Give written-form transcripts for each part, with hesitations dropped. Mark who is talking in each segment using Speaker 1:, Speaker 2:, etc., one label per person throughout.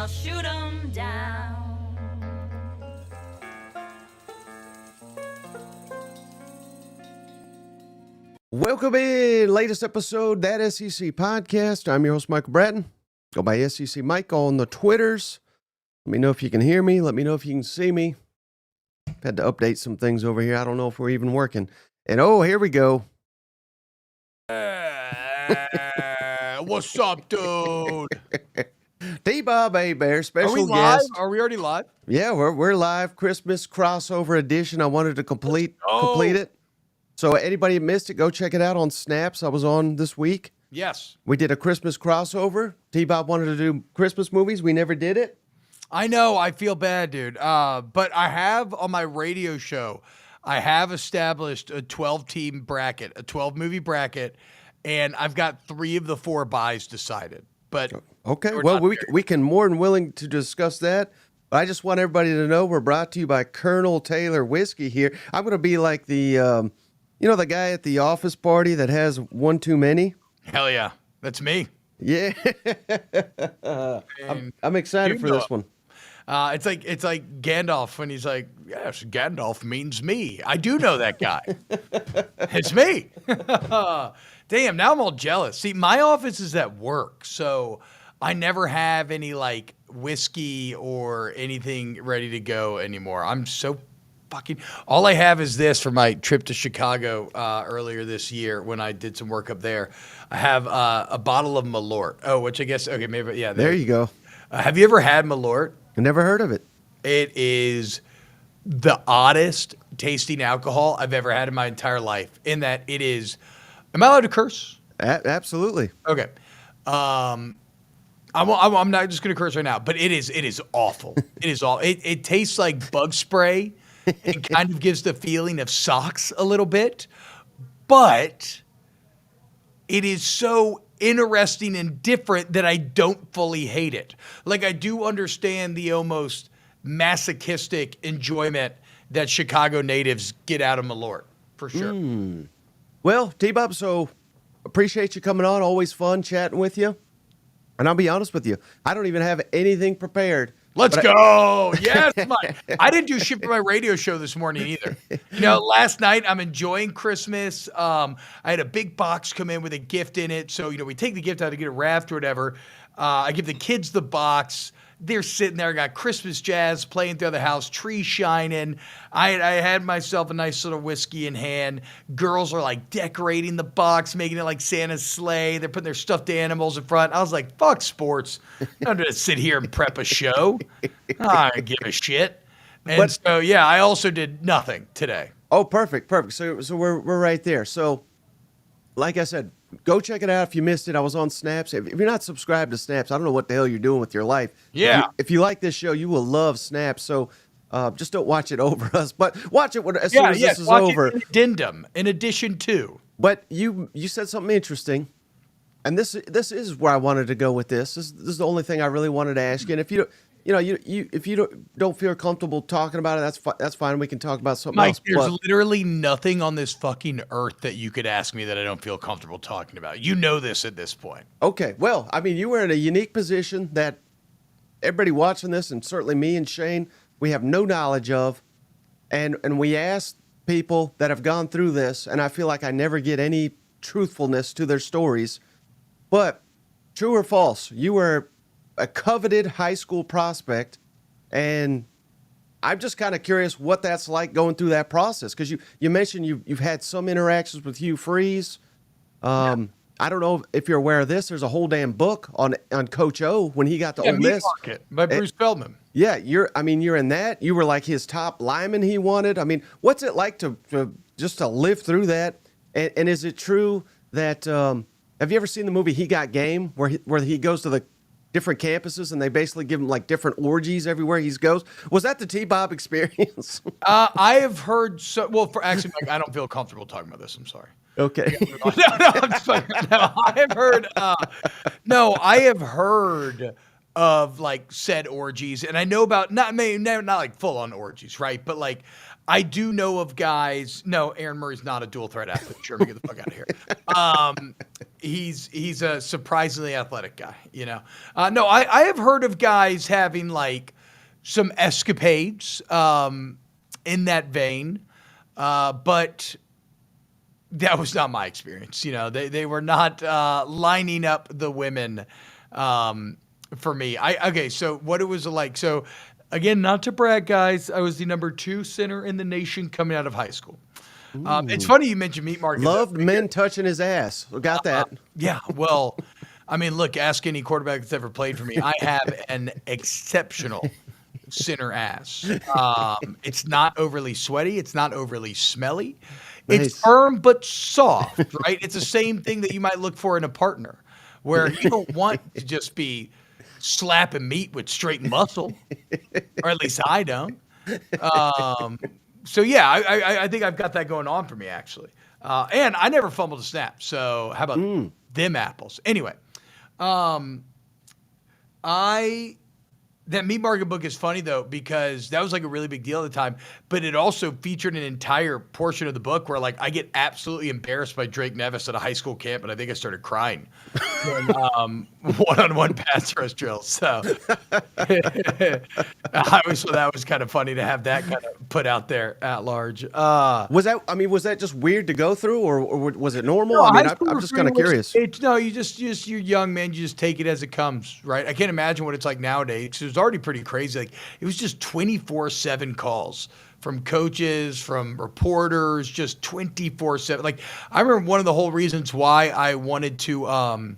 Speaker 1: I'll shoot 'em down.
Speaker 2: Welcome in, latest episode, That SEC Podcast. I'm your host, Michael Bratton. Go by SEC Mike on the Twitters. Let me know if you can hear me. Let me know if you can see me. I've had to update some things over here. I don't know if we're even working. And oh, here we go.
Speaker 3: What's up, dude?
Speaker 2: T-Bob Hebert,
Speaker 3: Are
Speaker 2: special
Speaker 3: we live?
Speaker 2: guest.
Speaker 3: Are we already live?
Speaker 2: Yeah, we're live. Christmas crossover edition. I wanted to complete it. So anybody who missed it, go check it out on Snaps. I was on this week.
Speaker 3: Yes.
Speaker 2: We did a Christmas crossover. T-Bob wanted to do Christmas movies. We never did it.
Speaker 3: I know. I feel bad, dude. But I have on my radio show, I have established a 12-team bracket, a 12-movie bracket, and I've got 3 of the 4 buys decided. But
Speaker 2: okay, well, we can more than willing to discuss that. But I just want everybody to know we're brought to you by Colonel Taylor Whiskey here. I'm going to be like the, the guy at the office party that has one too many.
Speaker 3: Hell yeah, that's me.
Speaker 2: Yeah, I'm excited for this one.
Speaker 3: It's like Gandalf when he's like, yes, Gandalf means me. I do know that guy. It's me. Damn, now I'm all jealous. See, my office is at work, so I never have any like whiskey or anything ready to go anymore. I'm so fucking. All I have is this for my trip to Chicago earlier this year when I did some work up there. I have a bottle of Malort. Oh, which I guess maybe yeah.
Speaker 2: There you go.
Speaker 3: Have you ever had Malort?
Speaker 2: I never heard of it.
Speaker 3: It is the oddest tasting alcohol I've ever had in my entire life. In that it is. Am I allowed to curse?
Speaker 2: Absolutely.
Speaker 3: Okay. I'm not just going to curse right now, but it is awful. It is all. It tastes like bug spray. It kind of gives the feeling of socks a little bit, but it is so interesting and different that I don't fully hate it. Like I do understand the almost masochistic enjoyment that Chicago natives get out of Malort, for sure.
Speaker 2: Well, T-Bob, so appreciate you coming on. Always fun chatting with you. And I'll be honest with you, I don't even have anything prepared.
Speaker 3: Let's go. Yes, Mike. I didn't do shit for my radio show this morning either. Last night I'm enjoying Christmas. I had a big box come in with a gift in it. So, we take the gift out to get it wrapped or whatever. I give the kids the box. They're sitting there, got Christmas jazz playing through the house, tree shining. I had myself a nice little whiskey in hand. Girls are like decorating the box, making it like Santa's sleigh. They're putting their stuffed animals in front. I was like, fuck sports. I'm going to sit here and prep a show. I don't give a shit. And so, yeah, I also did nothing today.
Speaker 2: Oh, perfect. So we're right there. So, like I said, go check it out if you missed it. I was on Snaps. If you're not subscribed to Snaps, I don't know what the hell you're doing with your life.
Speaker 3: Yeah.
Speaker 2: If you like this show, you will love Snaps. So just don't watch it over us, but watch it as soon as this is over.
Speaker 3: An addendum, in addition to.
Speaker 2: But you said something interesting, and this is where I wanted to go with this. This is the only thing I really wanted to ask you. And if if you don't feel comfortable talking about it, that's fine. We can talk about something else.
Speaker 3: Mike, there's literally nothing on this fucking earth that you could ask me that I don't feel comfortable talking about. You know this at this point.
Speaker 2: Okay. Well, I mean, you were in a unique position that everybody watching this, and certainly me and Shane, we have no knowledge of. And we asked people that have gone through this, and I feel like I never get any truthfulness to their stories. But true or false, you were a coveted high school prospect, and I'm just kind of curious what that's like going through that process, because you mentioned you've had some interactions with Hugh Freeze. I don't know if you're aware of this. There's a whole damn book on Coach O when he got to Ole Miss.
Speaker 3: Market by Bruce Feldman.
Speaker 2: Yeah, you're in that. You were like his top lineman he wanted. I mean, what's it like to live through that? And is it true that have you ever seen the movie He Got Game, where he goes to the different campuses and they basically give him like different orgies everywhere he goes? Was that the T-Bob experience?
Speaker 3: I have heard actually, Mike, I don't feel comfortable talking about this. I'm sorry.
Speaker 2: Okay.
Speaker 3: I'm just fucking, no, I have heard. I have heard of like said orgies, and I know about not like full on orgies, right? But like I do know of guys. No, Aaron Murray's not a dual threat athlete. Sherman, get the fuck out of here. He's a surprisingly athletic guy. No, I have heard of guys having like some escapades in that vein, but that was not my experience. They were not lining up the women for me. Okay, so what it was like. So again, not to brag, guys, I was the number 2 center in the nation coming out of high school. It's funny you mentioned meat market.
Speaker 2: Loved men touching his ass. We got that.
Speaker 3: Yeah, well, I mean, look, ask any quarterback that's ever played for me. I have an exceptional center ass. It's not overly sweaty. It's not overly smelly. It's
Speaker 2: Nice.
Speaker 3: firm but soft, right? It's the same thing that you might look for in a partner, where you don't want to just be slapping meat with straight muscle, or at least I don't. So yeah, I think I've got that going on for me actually, and I never fumbled a snap. So how about them apples? Anyway, that meat market book is funny though, because that was like a really big deal at the time, but it also featured an entire portion of the book where like I get absolutely embarrassed by Drake Nevis at a high school camp, and I think I started crying when one-on-one pass rush drills. So I always thought that was kind of funny to have that kind of put out there at large.
Speaker 2: Was that just weird to go through, or was it normal? I mean, I'm just kind of curious.
Speaker 3: You're young, man. You just take it as it comes, right? I can't imagine what it's like nowadays. 'Cause it was already pretty crazy. Like it was just 24/7 calls from coaches, from reporters, just 24/7. Like I remember one of the whole reasons why I wanted to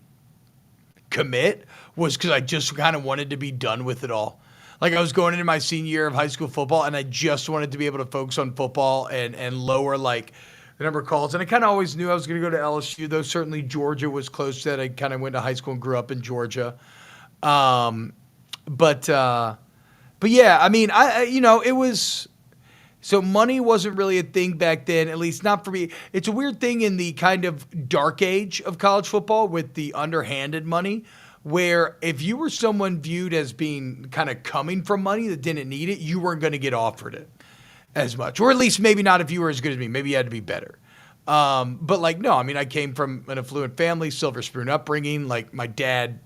Speaker 3: commit was because I just kind of wanted to be done with it all. Like I was going into my senior year of high school football, and I just wanted to be able to focus on football and lower like the number of calls. And I kind of always knew I was going to go to LSU, though certainly Georgia was close to that. I kind of went to high school and grew up in Georgia. But yeah, I mean, it was, so money wasn't really a thing back then, at least not for me. It's a weird thing in the kind of dark age of college football with the underhanded money, where if you were someone viewed as being kind of coming from money that didn't need it, you weren't going to get offered it as much, or at least maybe not if you were as good as me. Maybe you had to be better. But like, no, I mean, I came from an affluent family, silver spoon upbringing. Like my dad,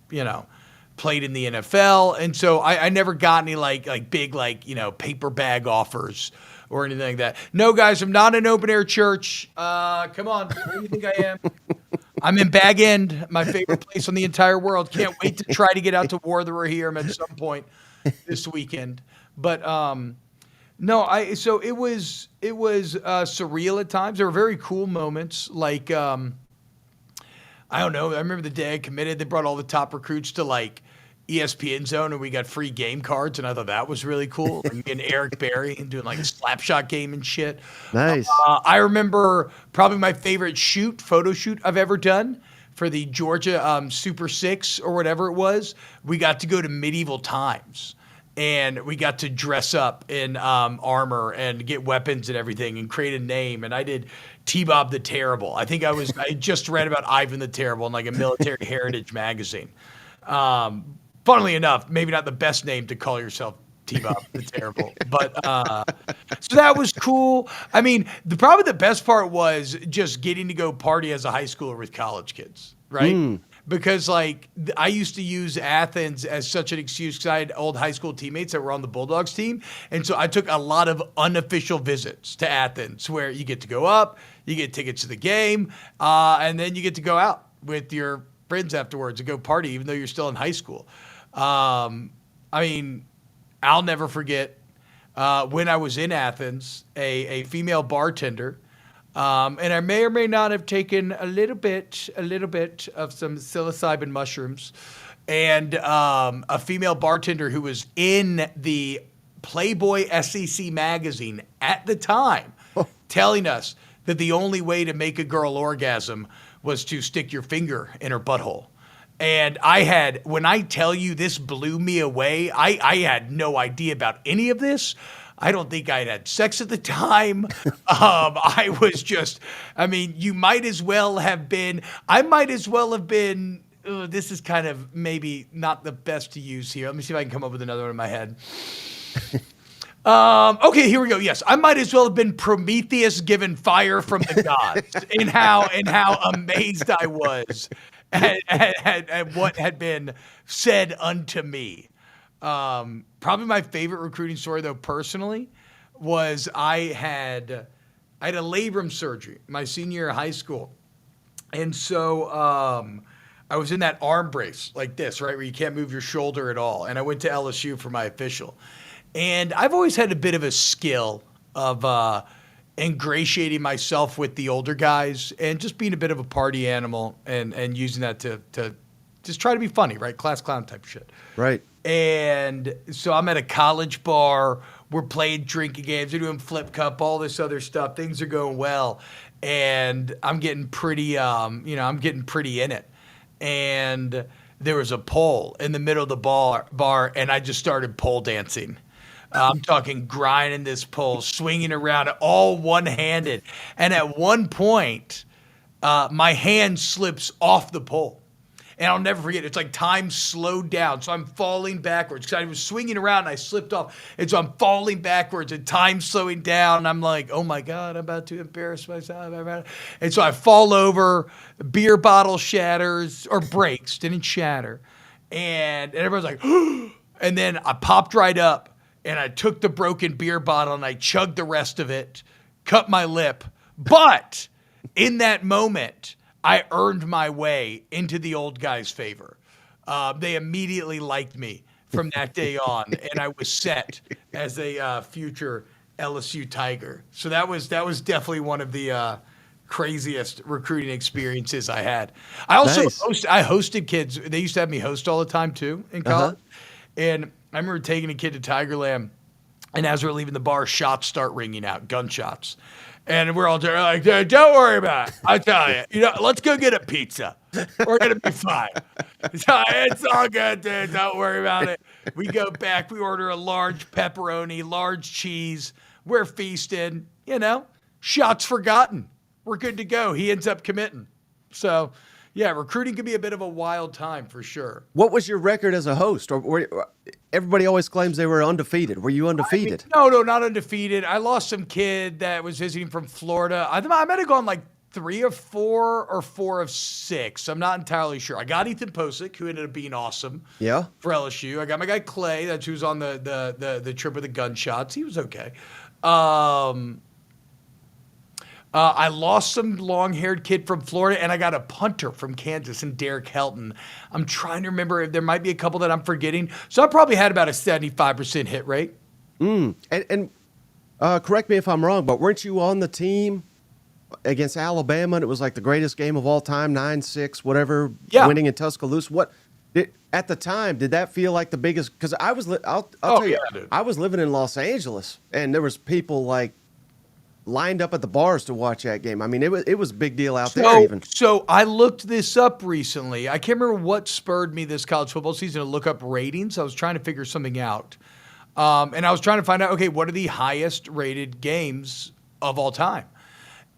Speaker 3: played in the NFL. And so I never got any like big, paper bag offers or anything like that. No, guys, I'm not an open air church. Come on. Where do you think I am? I'm in Bag End, my favorite place on the entire world. Can't wait to try to get out to Worther at some point this weekend. But, no, so it was surreal at times. There were very cool moments. Like, I don't know. I remember the day I committed, they brought all the top recruits to like ESPN Zone, and we got free game cards, and I thought that was really cool. And me and Eric Berry doing like a slap shot game and shit.
Speaker 2: Nice.
Speaker 3: I remember probably my favorite photo shoot I've ever done for the Georgia Super Six or whatever it was. We got to go to medieval times, and we got to dress up in armor and get weapons and everything and create a name. And I did T-Bob the Terrible. I think I just read about Ivan the Terrible in like a military heritage magazine. Funnily enough, maybe not the best name to call yourself, T-Bob the Terrible. But so that was cool. I mean, probably the best part was just getting to go party as a high schooler with college kids, right? Because like I used to use Athens as such an excuse because I had old high school teammates that were on the Bulldogs team. And so I took a lot of unofficial visits to Athens where you get to go up, you get tickets to the game, and then you get to go out with your friends afterwards and go party, even though you're still in high school. I mean, I'll never forget when I was in Athens, a female bartender, and I may or may not have taken a little bit of some psilocybin mushrooms, and a female bartender who was in the Playboy SEC magazine at the time, telling us that the only way to make a girl orgasm was to stick your finger in her butthole. And when I tell you this blew me away, I had no idea about any of this. I don't think I'd had sex at the time. I was just, you might as well have been, this is kind of maybe not the best to use here. Let me see if I can come up with another one in my head. Okay, here we go. Yes, I might as well have been Prometheus given fire from the gods in how amazed I was at what had been said unto me. Probably my favorite recruiting story, though, personally, was I had a labrum surgery my senior year of high school, and so I was in that arm brace like this, right, where you can't move your shoulder at all. And I went to LSU for my official. And I've always had a bit of a skill of ingratiating myself with the older guys and just being a bit of a party animal and using that to just try to be funny, right? Class clown type shit.
Speaker 2: Right.
Speaker 3: And so I'm at a college bar. We're playing drinking games. We're doing flip cup, all this other stuff. Things are going well. And I'm getting pretty, I'm getting pretty in it. And there was a pole in the middle of the bar, and I just started pole dancing. I'm talking grinding this pole, swinging around, all one-handed. And at one point, my hand slips off the pole. And I'll never forget, it's like time slowed down. So I'm falling backwards because I was swinging around and I slipped off. And so I'm falling backwards and time slowing down. And I'm like, oh my God, I'm about to embarrass myself. And so I fall over, beer bottle shatters, or breaks, didn't shatter. And everyone's like, and then I popped right up. And I took the broken beer bottle and I chugged the rest of it, cut my lip. But in that moment, I earned my way into the old guys' favor. They immediately liked me from that day on, and I was set as a future LSU Tiger. So that was definitely one of the craziest recruiting experiences I had. I also hosted kids. They used to have me host all the time too in college. And I remember taking a kid to Tigerland, and as we're leaving the bar, shots start ringing out, gunshots. And we're all like, don't worry about it. I tell you, let's go get a pizza. We're going to be fine. So it's all good, dude. Don't worry about it. We go back. We order a large pepperoni, large cheese. We're feasting, shots forgotten. We're good to go. He ends up committing. So, yeah, recruiting can be a bit of a wild time for sure.
Speaker 2: What was your record as a host? Everybody always claims they were undefeated. Were you undefeated?
Speaker 3: No, not undefeated. I lost some kid that was visiting from Florida. I might have gone like 3 of 4 or 4 of 6. I'm not entirely sure. I got Ethan Posick, who ended up being awesome.
Speaker 2: Yeah.
Speaker 3: For LSU. I got my guy Clay, that's who's on the trip with the gunshots. He was okay. I lost some long-haired kid from Florida, and I got a punter from Kansas and Derek Helton. I'm trying to remember if there might be a couple that I'm forgetting. So I probably had about a 75% hit rate.
Speaker 2: And correct me if I'm wrong, but weren't you on the team against Alabama? And it was like the greatest game of all time, 9-6, whatever, winning in Tuscaloosa. At the time, did that feel like the biggest? Because I was, I'll tell you, dude. I was living in Los Angeles, and there was people like lined up at the bars to watch that game. I mean, it was a big deal out there even.
Speaker 3: So I looked this up recently. I can't remember what spurred me this college football season to look up ratings. I was trying to figure something out. And I was trying to find out, okay, what are the highest rated games of all time?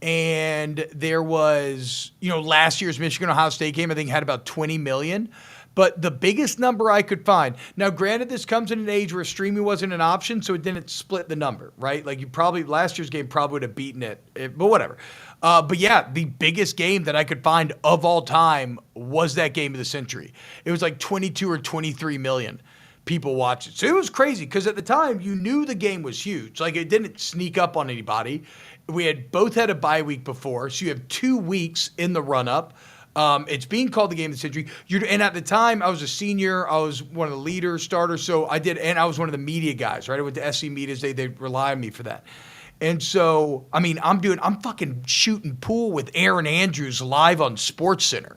Speaker 3: And there was, last year's Michigan-Ohio State game, I think had about 20 million. But the biggest number I could find, now granted this comes in an age where streaming wasn't an option, so it didn't split the number, right? Like last year's game probably would have beaten it, but whatever. But yeah, the biggest game that I could find of all time was that game of the century. It was like 22 or 23 million people watched it. So it was crazy because at the time you knew the game was huge. Like it didn't sneak up on anybody. We had both had a bye week before, so you have 2 weeks in the run-up. It's being called the game of the century. And at the time, I was a senior. I was one of the leaders, starters. So and I was one of the media guys, right? I went to SC Medias. They rely on me for that. And so, I mean, I'm fucking shooting pool with Aaron Andrews live on SportsCenter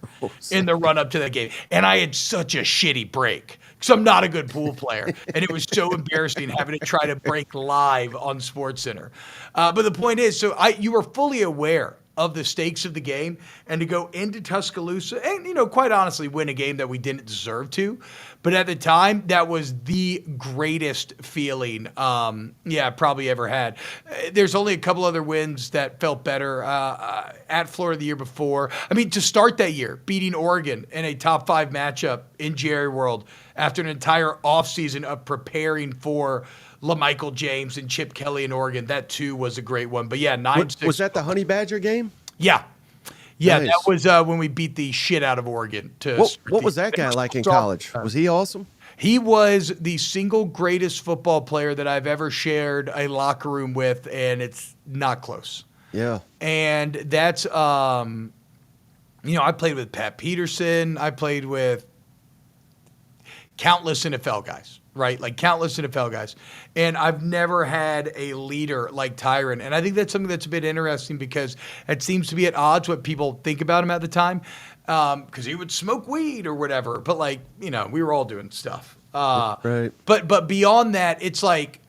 Speaker 3: in the run up to that game. And I had such a shitty break because I'm not a good pool player. And it was so embarrassing having to try to break live on SportsCenter. But the point is, you were fully aware of the stakes of the game, and to go into Tuscaloosa and, quite honestly, win a game that we didn't deserve to. But at the time, that was the greatest feeling, I probably ever had. There's only a couple other wins that felt better at Florida the year before. I mean, to start that year, beating Oregon in a top 5 matchup in Jerry World after an entire offseason of preparing for LaMichael James and Chip Kelly in Oregon. That too was a great one. But yeah, 9-6.
Speaker 2: Was that the Honey Badger game?
Speaker 3: Yeah. Yeah,
Speaker 2: Nice.
Speaker 3: that was when we beat the shit out of Oregon.
Speaker 2: What was that guy like in college? Was he awesome?
Speaker 3: He was the single greatest football player that I've ever shared a locker room with, and it's not close.
Speaker 2: Yeah.
Speaker 3: And that's, I played with Pat Peterson. I played with countless NFL guys, right? Like countless NFL guys. And I've never had a leader like Tyron. And I think that's something that's a bit interesting because it seems to be at odds what people think about him at the time. Because he would smoke weed or whatever. But like, we were all doing stuff.
Speaker 2: Right.
Speaker 3: But beyond that, it's like,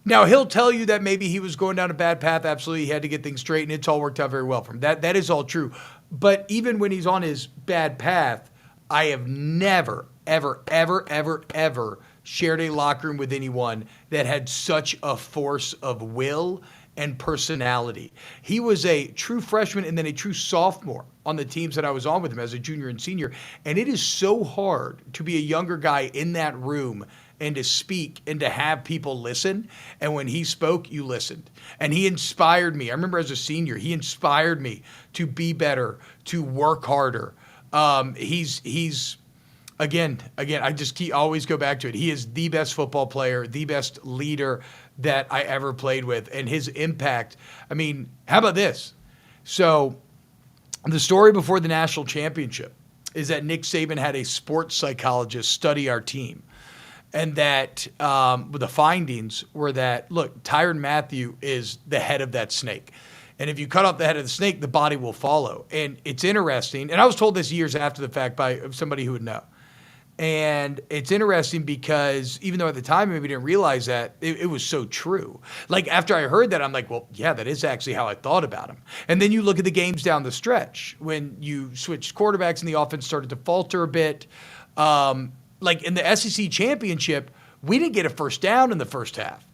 Speaker 3: now he'll tell you that maybe he was going down a bad path. Absolutely. He had to get things straight and it's all worked out very well for him. That is all true. But even when he's on his bad path, I have never, ever, ever, ever, ever shared a locker room with anyone that had such a force of will and personality. He was a true freshman and then a true sophomore on the teams that I was on with him as a junior and senior. And it is so hard to be a younger guy in that room and to speak and to have people listen. And when he spoke, you listened. And he inspired me. I remember as a senior, he inspired me to be better, to work harder. He's again, I just always go back to it. He is the best football player, the best leader that I ever played with. And his impact, I mean, how about this? So the story before the national championship is that Nick Saban had a sports psychologist study our team. And that the findings were that, look, Tyrann Mathieu is the head of that snake. And if you cut off the head of the snake, the body will follow. And it's interesting. And I was told this years after the fact by somebody who would know. And it's interesting because even though at the time I maybe didn't realize that, it was so true. Like after I heard that, I'm like, well, yeah, that is actually how I thought about him. And then you look at the games down the stretch when you switched quarterbacks and the offense started to falter a bit. Like in the SEC championship, we didn't get a first down in the first half.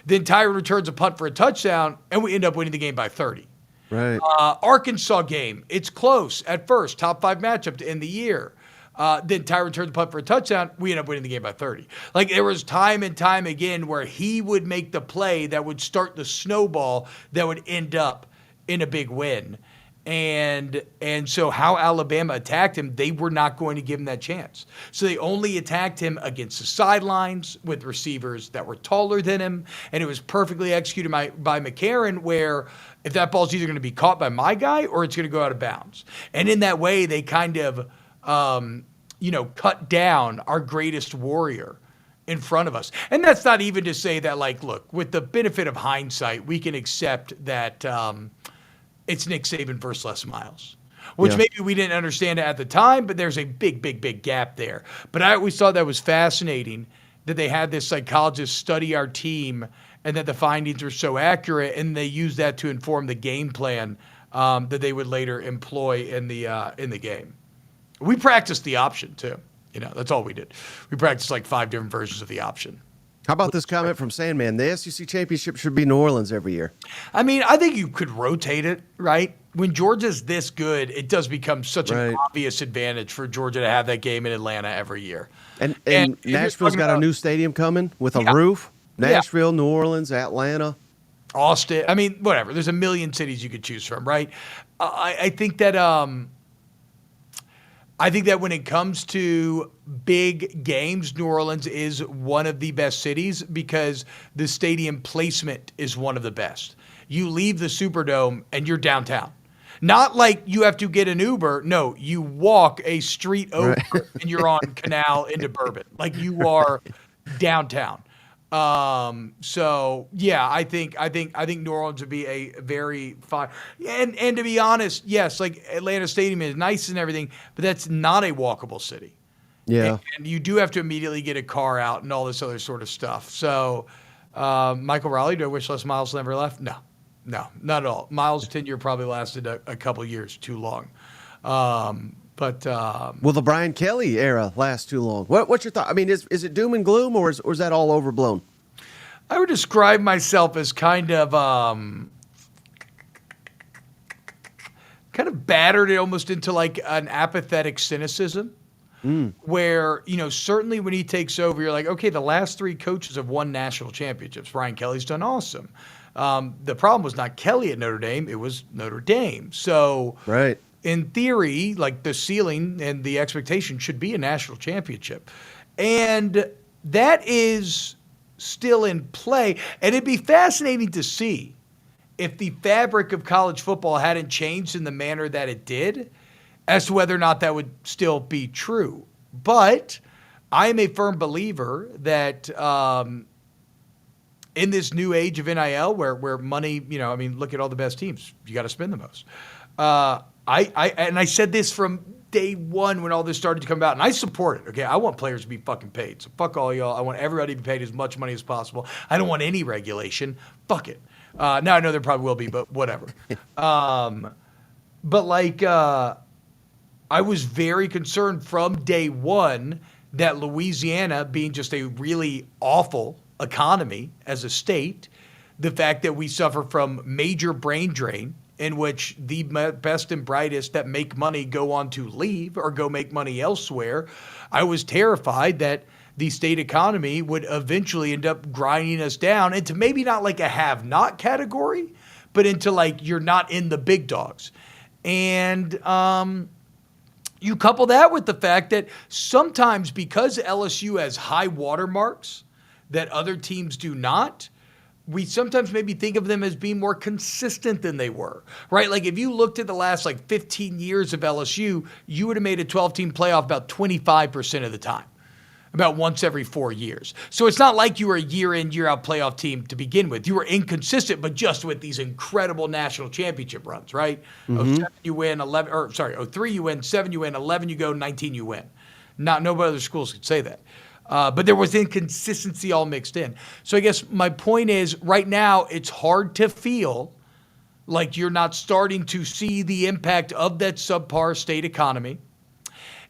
Speaker 3: Then Tyrann returns a punt for a touchdown, and we end up winning the game by 30.
Speaker 2: Right.
Speaker 3: Arkansas game, it's close at first, top 5 matchup to end the year. Then Tyrann returns a punt for a touchdown, we end up winning the game by 30. Like there was time and time again where he would make the play that would start the snowball that would end up in a big win. And so how Alabama attacked him, they were not going to give him that chance. So they only attacked him against the sidelines with receivers that were taller than him. And it was perfectly executed by McCarron where if that ball's either going to be caught by my guy or it's going to go out of bounds. And in that way, they kind of, cut down our greatest warrior in front of us. And that's not even to say that, like, look, with the benefit of hindsight, we can accept that it's Nick Saban versus Les Miles, which maybe we didn't understand at the time, but there's a big, big, big gap there. But I always thought that was fascinating that they had this psychologist study our team and that the findings were so accurate, and they used that to inform the game plan that they would later employ in the game. We practiced the option too. That's all we did. We practiced like 5 different versions of the option.
Speaker 2: How about this comment from Sandman? The SEC championship should be New Orleans every year.
Speaker 3: I mean, I think you could rotate it, right? When Georgia's this good, it does become such an obvious advantage for Georgia to have that game in Atlanta every year.
Speaker 2: And Nashville's got a new stadium coming with a roof. Nashville, New Orleans, Atlanta.
Speaker 3: Austin. I mean, whatever. There's a million cities you could choose from, right? I think that when it comes to big games, New Orleans is one of the best cities because the stadium placement is one of the best. You leave the Superdome and you're downtown. Not like you have to get an Uber. No, you walk a street over and you're on Canal into Bourbon. Like you are downtown. So yeah, I think New Orleans would be a very fun, and to be honest, yes, like Atlanta Stadium is nice and everything, but that's not a walkable city.
Speaker 2: Yeah.
Speaker 3: And you do have to immediately get a car out and all this other sort of stuff. So, Michael Raleigh, do I wish Les Miles never left? No, not at all. Miles' tenure probably lasted a couple years too long. But
Speaker 2: will the Brian Kelly era last too long? What's your thought? I mean, is it doom and gloom, or is that all overblown?
Speaker 3: I would describe myself as kind of battered almost into like an apathetic cynicism. where, certainly when he takes over, you're like, okay, the last 3 coaches have won national championships. Brian Kelly's done awesome. The problem was not Kelly at Notre Dame, it was Notre Dame. So
Speaker 2: Right.
Speaker 3: in theory, like the ceiling and the expectation should be a national championship. And that is still in play. And it'd be fascinating to see if the fabric of college football hadn't changed in the manner that it did, as to whether or not that would still be true. But I am a firm believer that in this new age of NIL, where money, look at all the best teams, you got to spend the most. I said this from day one when all this started to come out, and I support it. Okay, I want players to be fucking paid. So fuck all y'all. I want everybody to be paid as much money as possible. I don't want any regulation. Fuck it. Now I know there probably will be, but whatever. I was very concerned from day one that Louisiana, being just a really awful economy as a state, the fact that we suffer from major brain drain, in which the best and brightest that make money go on to leave or go make money elsewhere, I was terrified that the state economy would eventually end up grinding us down into maybe not like a have-not category, but into like you're not in the big dogs. And you couple that with the fact that sometimes because LSU has high watermarks that other teams do not, we sometimes maybe think of them as being more consistent than they were, right? Like if you looked at the last 15 years of LSU, you would have made a 12-team playoff about 25% of the time, about once every 4 years. So it's not like you were a year-in, year-out playoff team to begin with. You were inconsistent, but just with these incredible national championship runs, right? 07 you win, 03 you win, 7 you win, 11 you go, 19 you win. No other schools could say that. But there was inconsistency all mixed in. So I guess my point is right now it's hard to feel like you're not starting to see the impact of that subpar state economy.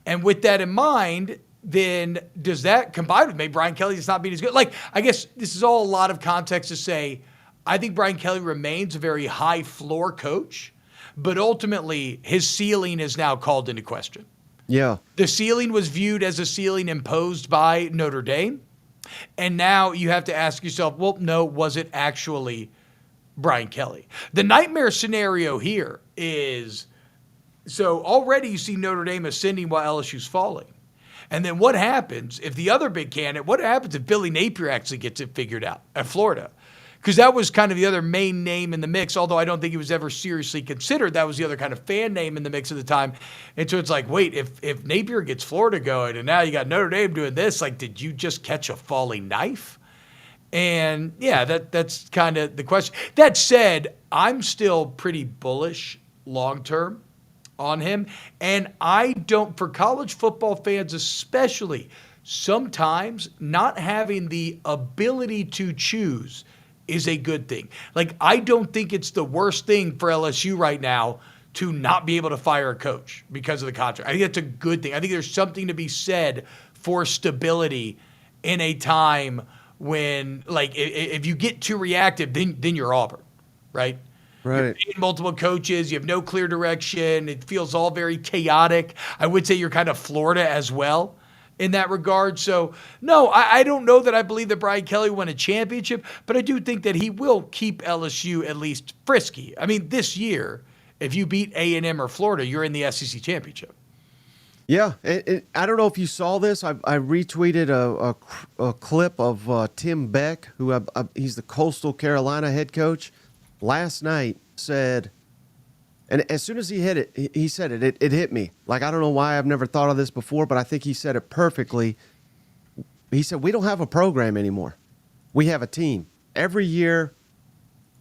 Speaker 3: And with that in mind, then does that combine with maybe Brian Kelly just not being as good? Like, I guess this is all a lot of context to say, I think Brian Kelly remains a very high floor coach, but ultimately his ceiling is now called into question.
Speaker 2: Yeah.
Speaker 3: The ceiling was viewed as a ceiling imposed by Notre Dame. And now you have to ask yourself, well, no, was it actually Brian Kelly? The nightmare scenario here is, so already you see Notre Dame ascending while LSU's falling. And then what happens if the other big candidate, what happens if Billy Napier actually gets it figured out at Florida? Because that was kind of the other main name in the mix, although I don't think he was ever seriously considered. That was the other kind of fan name in the mix at the time. And so it's like, wait, if Napier gets Florida going and now you got Notre Dame doing this, like, did you just catch a falling knife? And yeah, that's kind of the question. That said, I'm still pretty bullish long-term on him. And I don't, for college football fans especially, sometimes not having the ability to choose is a good thing. Like, I don't think it's the worst thing for LSU right now to not be able to fire a coach because of the contract. I think that's a good thing. I think there's something to be said for stability in a time when, like, if you get too reactive, then you're Auburn, right?
Speaker 2: Right.
Speaker 3: You're paying multiple coaches. You have no clear direction. It feels all very chaotic. I would say you're kind of Florida as well in that regard. So, no, I don't know that I believe that Brian Kelly won a championship, but I do think that he will keep LSU at least frisky. I mean, this year, if you beat A&M or Florida, you're in the SEC championship.
Speaker 2: Yeah, I don't know if you saw this. I retweeted a clip of Tim Beck, who he's the Coastal Carolina head coach, last night said, and as soon as he hit it, he said it hit me. Like, I don't know why I've never thought of this before, but I think he said it perfectly. He said, we don't have a program anymore. We have a team. Every year,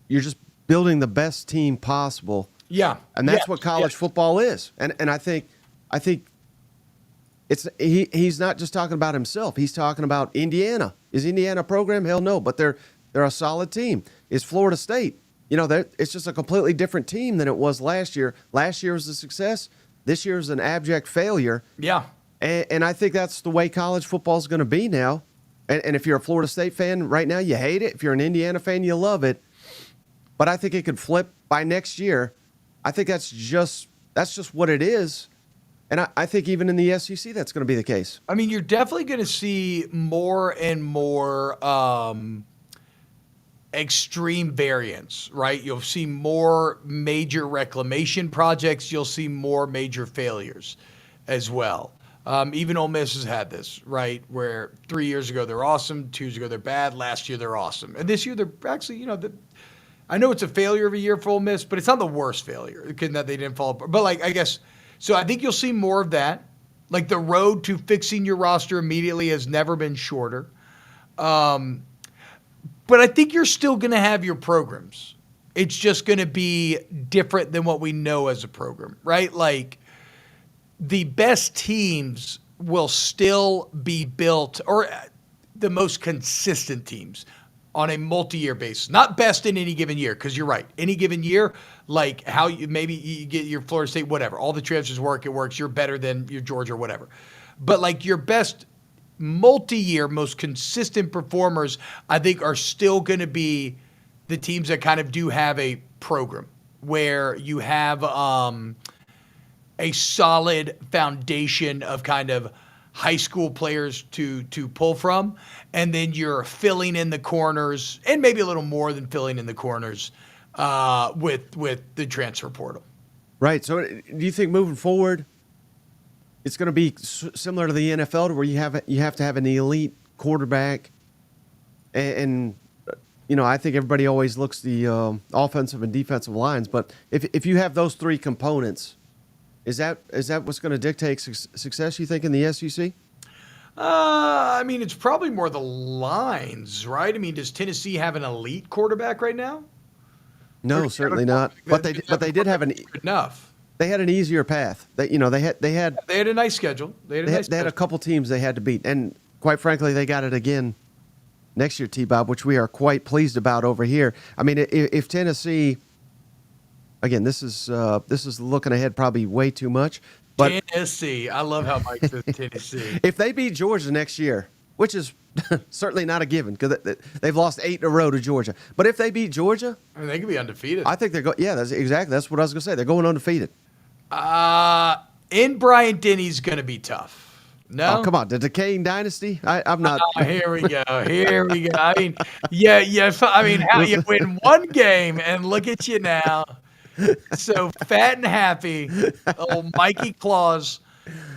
Speaker 2: you're just building the best team possible.
Speaker 3: Yeah.
Speaker 2: And that's what college football is. And I think it's he's not just talking about himself. He's talking about Indiana. Is Indiana a program? Hell no, but they're a solid team. Is Florida State? It's just a completely different team than it was last year. Last year was a success. This year is an abject failure.
Speaker 3: Yeah.
Speaker 2: And I think that's the way college football is going to be now. And if you're a Florida State fan right now, you hate it. If you're an Indiana fan, you love it. But I think it could flip by next year. I think that's just what it is. And I think even in the SEC, that's going to be the case.
Speaker 3: I mean, you're definitely going to see more and more extreme variance, right? You'll see more major reclamation projects. You'll see more major failures as well. Even Ole Miss has had this, right? Where 3 years ago they're awesome, 2 years ago they're bad, last year they're awesome, and this year they're actually, I know it's a failure of a year for Ole Miss, but it's not the worst failure because that they didn't fall apart. But I guess so. I think you'll see more of that. Like the road to fixing your roster immediately has never been shorter. But I think you're still going to have your programs. It's just going to be different than what we know as a program, right? Like the best teams will still be built, or the most consistent teams on a multi-year basis. Not best in any given year, because you're right. Any given year, like how maybe you get your Florida State, whatever. All the transfers work, it works. You're better than your Georgia or whatever. But like your best multi-year, most consistent performers, I think, are still going to be the teams that kind of do have a program where you have a solid foundation of kind of high school players to pull from, and then you're filling in the corners, and maybe a little more than filling in the corners with the transfer portal.
Speaker 2: Right. So do you think moving forward, it's going to be similar to the NFL, to where you have to have an elite quarterback, and I think everybody always looks the offensive and defensive lines, but if you have those three components, is that what's going to dictate success, you think, in the SEC?
Speaker 3: I mean, it's probably more the lines, right? I mean, does Tennessee have an elite quarterback right now?
Speaker 2: No, certainly not. But they did have
Speaker 3: enough.
Speaker 2: They had an easier path. They had
Speaker 3: a nice schedule. They had
Speaker 2: a couple teams they had to beat, and quite frankly, they got it again next year, T-Bob, which we are quite pleased about over here. I mean, if Tennessee, again, this is looking ahead probably way too much. But
Speaker 3: Tennessee, I love how Mike says Tennessee.
Speaker 2: If they beat Georgia next year, which is certainly not a given because they've lost 8 in a row to Georgia, but if they beat Georgia,
Speaker 3: I mean, they could be undefeated.
Speaker 2: I think they're going. Yeah, that's what I was going to say. They're going undefeated.
Speaker 3: In Bryant-Denny's going to be tough. No,
Speaker 2: oh, come on, the decaying dynasty. I'm not.
Speaker 3: Here we go. I mean, yeah. I mean, how you win one game and look at you now, so fat and happy. Old Mikey Claus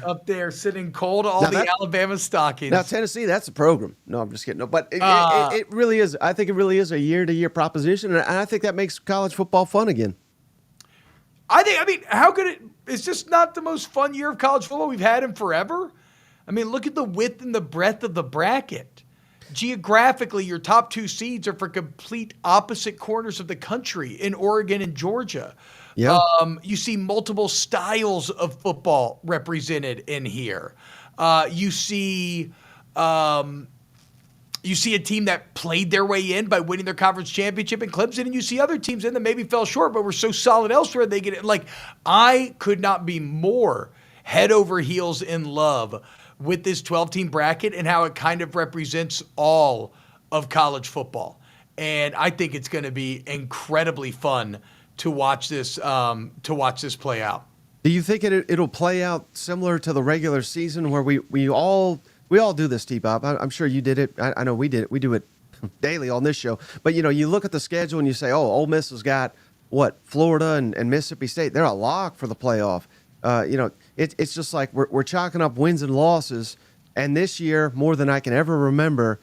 Speaker 3: up there sitting cold to all the Alabama stockings.
Speaker 2: Now Tennessee, that's a program. No, I'm just kidding. No, but it really is. I think it really is a year-to-year proposition, and I think that makes college football fun again.
Speaker 3: I mean, how could it? It's just not the most fun year of college football we've had in forever. I mean, look at the width and the breadth of the bracket. Geographically, your top 2 seeds are for complete opposite corners of the country in Oregon and Georgia.
Speaker 2: Yeah.
Speaker 3: You see multiple styles of football represented in here. You see a team that played their way in by winning their conference championship in Clemson, and you see other teams in that maybe fell short but were so solid elsewhere they get it. Like, I could not be more head over heels in love with this 12-team bracket and how it kind of represents all of college football. And I think it's going to be incredibly fun to watch this play out.
Speaker 2: Do you think it'll play out similar to the regular season where we all do this, T-Bob? I'm sure you did it. I know we did it. We do it daily on this show. But, you look at the schedule and you say, oh, Ole Miss has got, Florida and Mississippi State. They're a lock for the playoff. It's just like we're chalking up wins and losses. And this year, more than I can ever remember,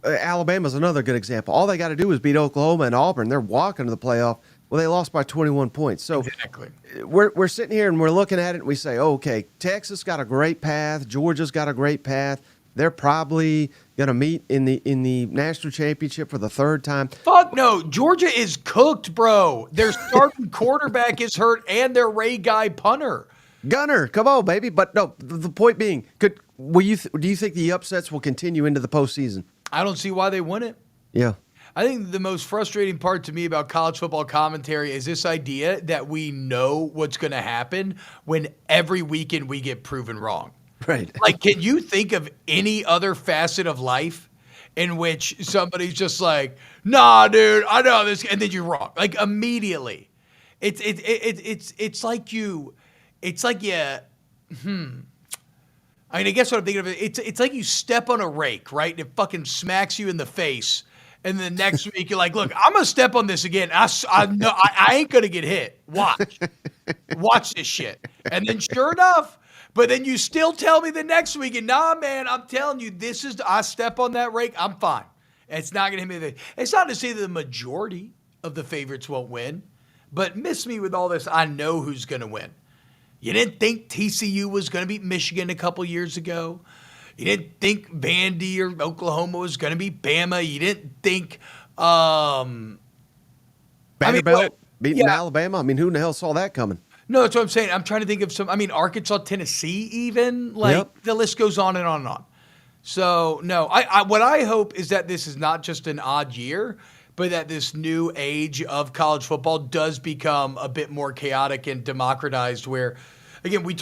Speaker 2: Alabama's another good example. All they got to do is beat Oklahoma and Auburn. They're walking to the playoff. Well, they lost by 21 points. So
Speaker 3: exactly.
Speaker 2: We're sitting here and we're looking at it and we say, oh, okay, Texas got a great path. Georgia's got a great path. They're probably going to meet in the national championship for the 3rd time.
Speaker 3: Fuck no. Georgia is cooked, bro. Their starting quarterback is hurt and their Ray Guy punter.
Speaker 2: Gunner, come on, baby. But no, the point being, do you think the upsets will continue into the postseason?
Speaker 3: I don't see why they wouldn't.
Speaker 2: Yeah.
Speaker 3: I think the most frustrating part to me about college football commentary is this idea that we know what's going to happen when every weekend we get proven wrong.
Speaker 2: Right.
Speaker 3: Like, can you think of any other facet of life in which somebody's just like, nah, dude, I know this, and then you're wrong. Like, immediately. It's like you I mean, I guess what I'm thinking of, it's like you step on a rake, right? And it fucking smacks you in the face. And then next week you're like, look, I'm going to step on this again. I ain't going to get hit. Watch this shit. And then sure enough, but then you still tell me the next week, and nah, man, I'm telling you, I step on that rake, I'm fine. It's not going to hit me. It's not to say that the majority of the favorites won't win, but miss me with all this. I know who's going to win. You didn't think TCU was going to beat Michigan a couple years ago. You didn't think Vandy or Oklahoma was going to beat Bama. You didn't think
Speaker 2: Vanderbilt beating Alabama. I mean, who in the hell saw that coming?
Speaker 3: No, that's what I'm saying. I'm trying to think of Arkansas, Tennessee, even. The list goes on and on and on. So, no, what I hope is that this is not just an odd year, but that this new age of college football does become a bit more chaotic and democratized where, again, me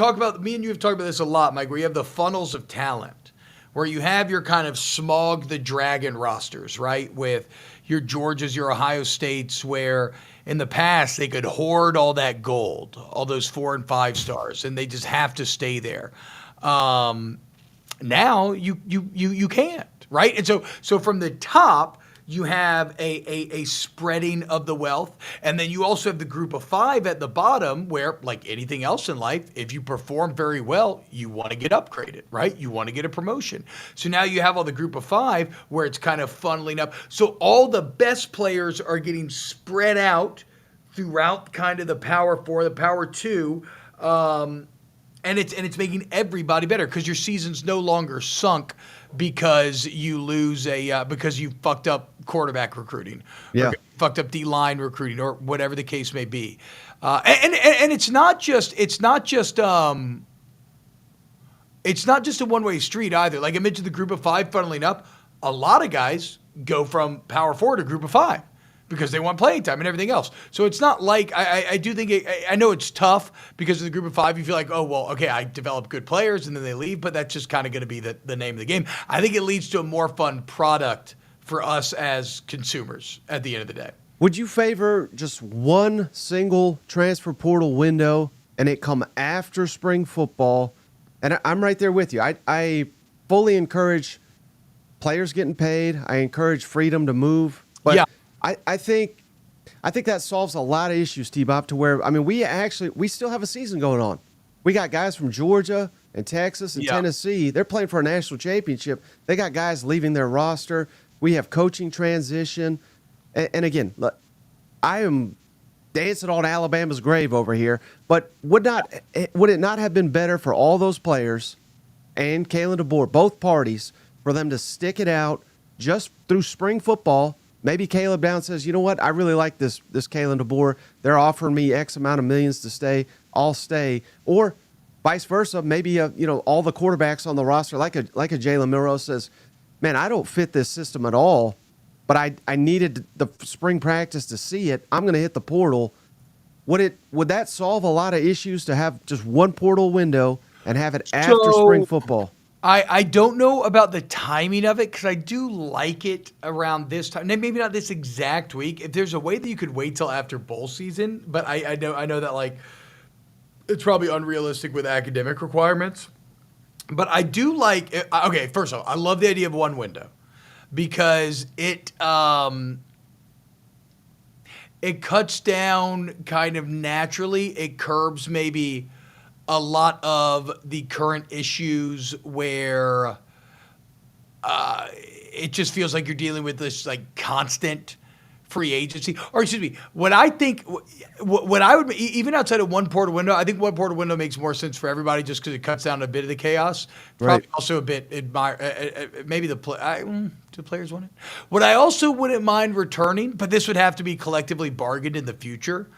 Speaker 3: and you have talked about this a lot, Mike, where you have the funnels of talent, where you have your kind of Smog the Dragon rosters, right, with your Georgias, your Ohio States, where in the past they could hoard all that gold, all those 4 and 5 stars, and they just have to stay there. Now you can't, right? And so from the top, you have a spreading of the wealth, and then you also have the group of 5 at the bottom where, like anything else in life, if you perform very well, you want to get upgraded, right? You want to get a promotion. So now you have all the group of 5 where it's kind of funneling up. So all the best players are getting spread out throughout kind of the Power 4, the Power 2, and it's making everybody better because your season's no longer sunk because you lose because you fucked up quarterback recruiting, or fucked up D-line recruiting, or whatever the case may be. And it's not just a one-way street either. Like I mentioned, the group of 5 funneling up. A lot of guys go from Power 4 to group of 5 because they want playing time and everything else. So it's not like I do think I know it's tough because of the group of 5. You feel like, oh, well, okay, I develop good players and then they leave, but that's just kind of going to be the name of the game. I think it leads to a more fun product for us as consumers at the end of the day.
Speaker 2: Would you favor just one single transfer portal window and it come after spring football? And I'm right there with you. I fully encourage players getting paid. I encourage freedom to move. But I think that solves a lot of issues, T-Bob, to where, I mean, we still have a season going on. We got guys from Georgia and Texas and Tennessee. They're playing for a national championship. They got guys leaving their roster. We have coaching transition. And again, look, I am dancing on Alabama's grave over here, but would it not have been better for all those players and Kalen DeBoer, both parties, for them to stick it out just through spring football? Maybe Caleb down says, you know what, I really like this Kalen DeBoer. They're offering me X amount of millions to stay. I'll stay. Or vice versa. Maybe all the quarterbacks on the roster, like a Jalen Milroe says, man, I don't fit this system at all, but I needed the spring practice to see it. I'm going to hit the portal. Would that solve a lot of issues to have just one portal window and have it after spring football?
Speaker 3: I don't know about the timing of it because I do like it around this time. Maybe not this exact week. If there's a way that you could wait till after bowl season, but I know that like it's probably unrealistic with academic requirements. But I do like it. Okay, first of all, I love the idea of one window because it cuts down kind of naturally. It curbs maybe a lot of the current issues where it just feels like you're dealing with this like constant free agency, or excuse me, what I would, even outside of one portal window, I think one portal window makes more sense for everybody just because it cuts down a bit of the chaos. Probably also a bit maybe do the players want it? What I also wouldn't mind returning, but this would have to be collectively bargained in the future.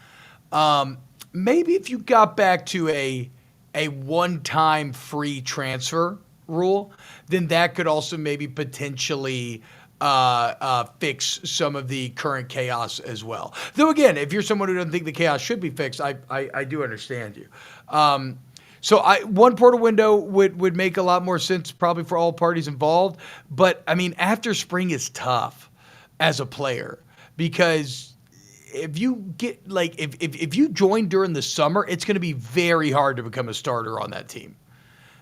Speaker 3: Maybe if you got back to a one-time free transfer rule, then that could also maybe potentially fix some of the current chaos as well. Though again, if you're someone who doesn't think the chaos should be fixed, I do understand you. So one portal window would make a lot more sense probably for all parties involved. But I mean, after spring is tough as a player because if you get if you join during the summer, it's going to be very hard to become a starter on that team.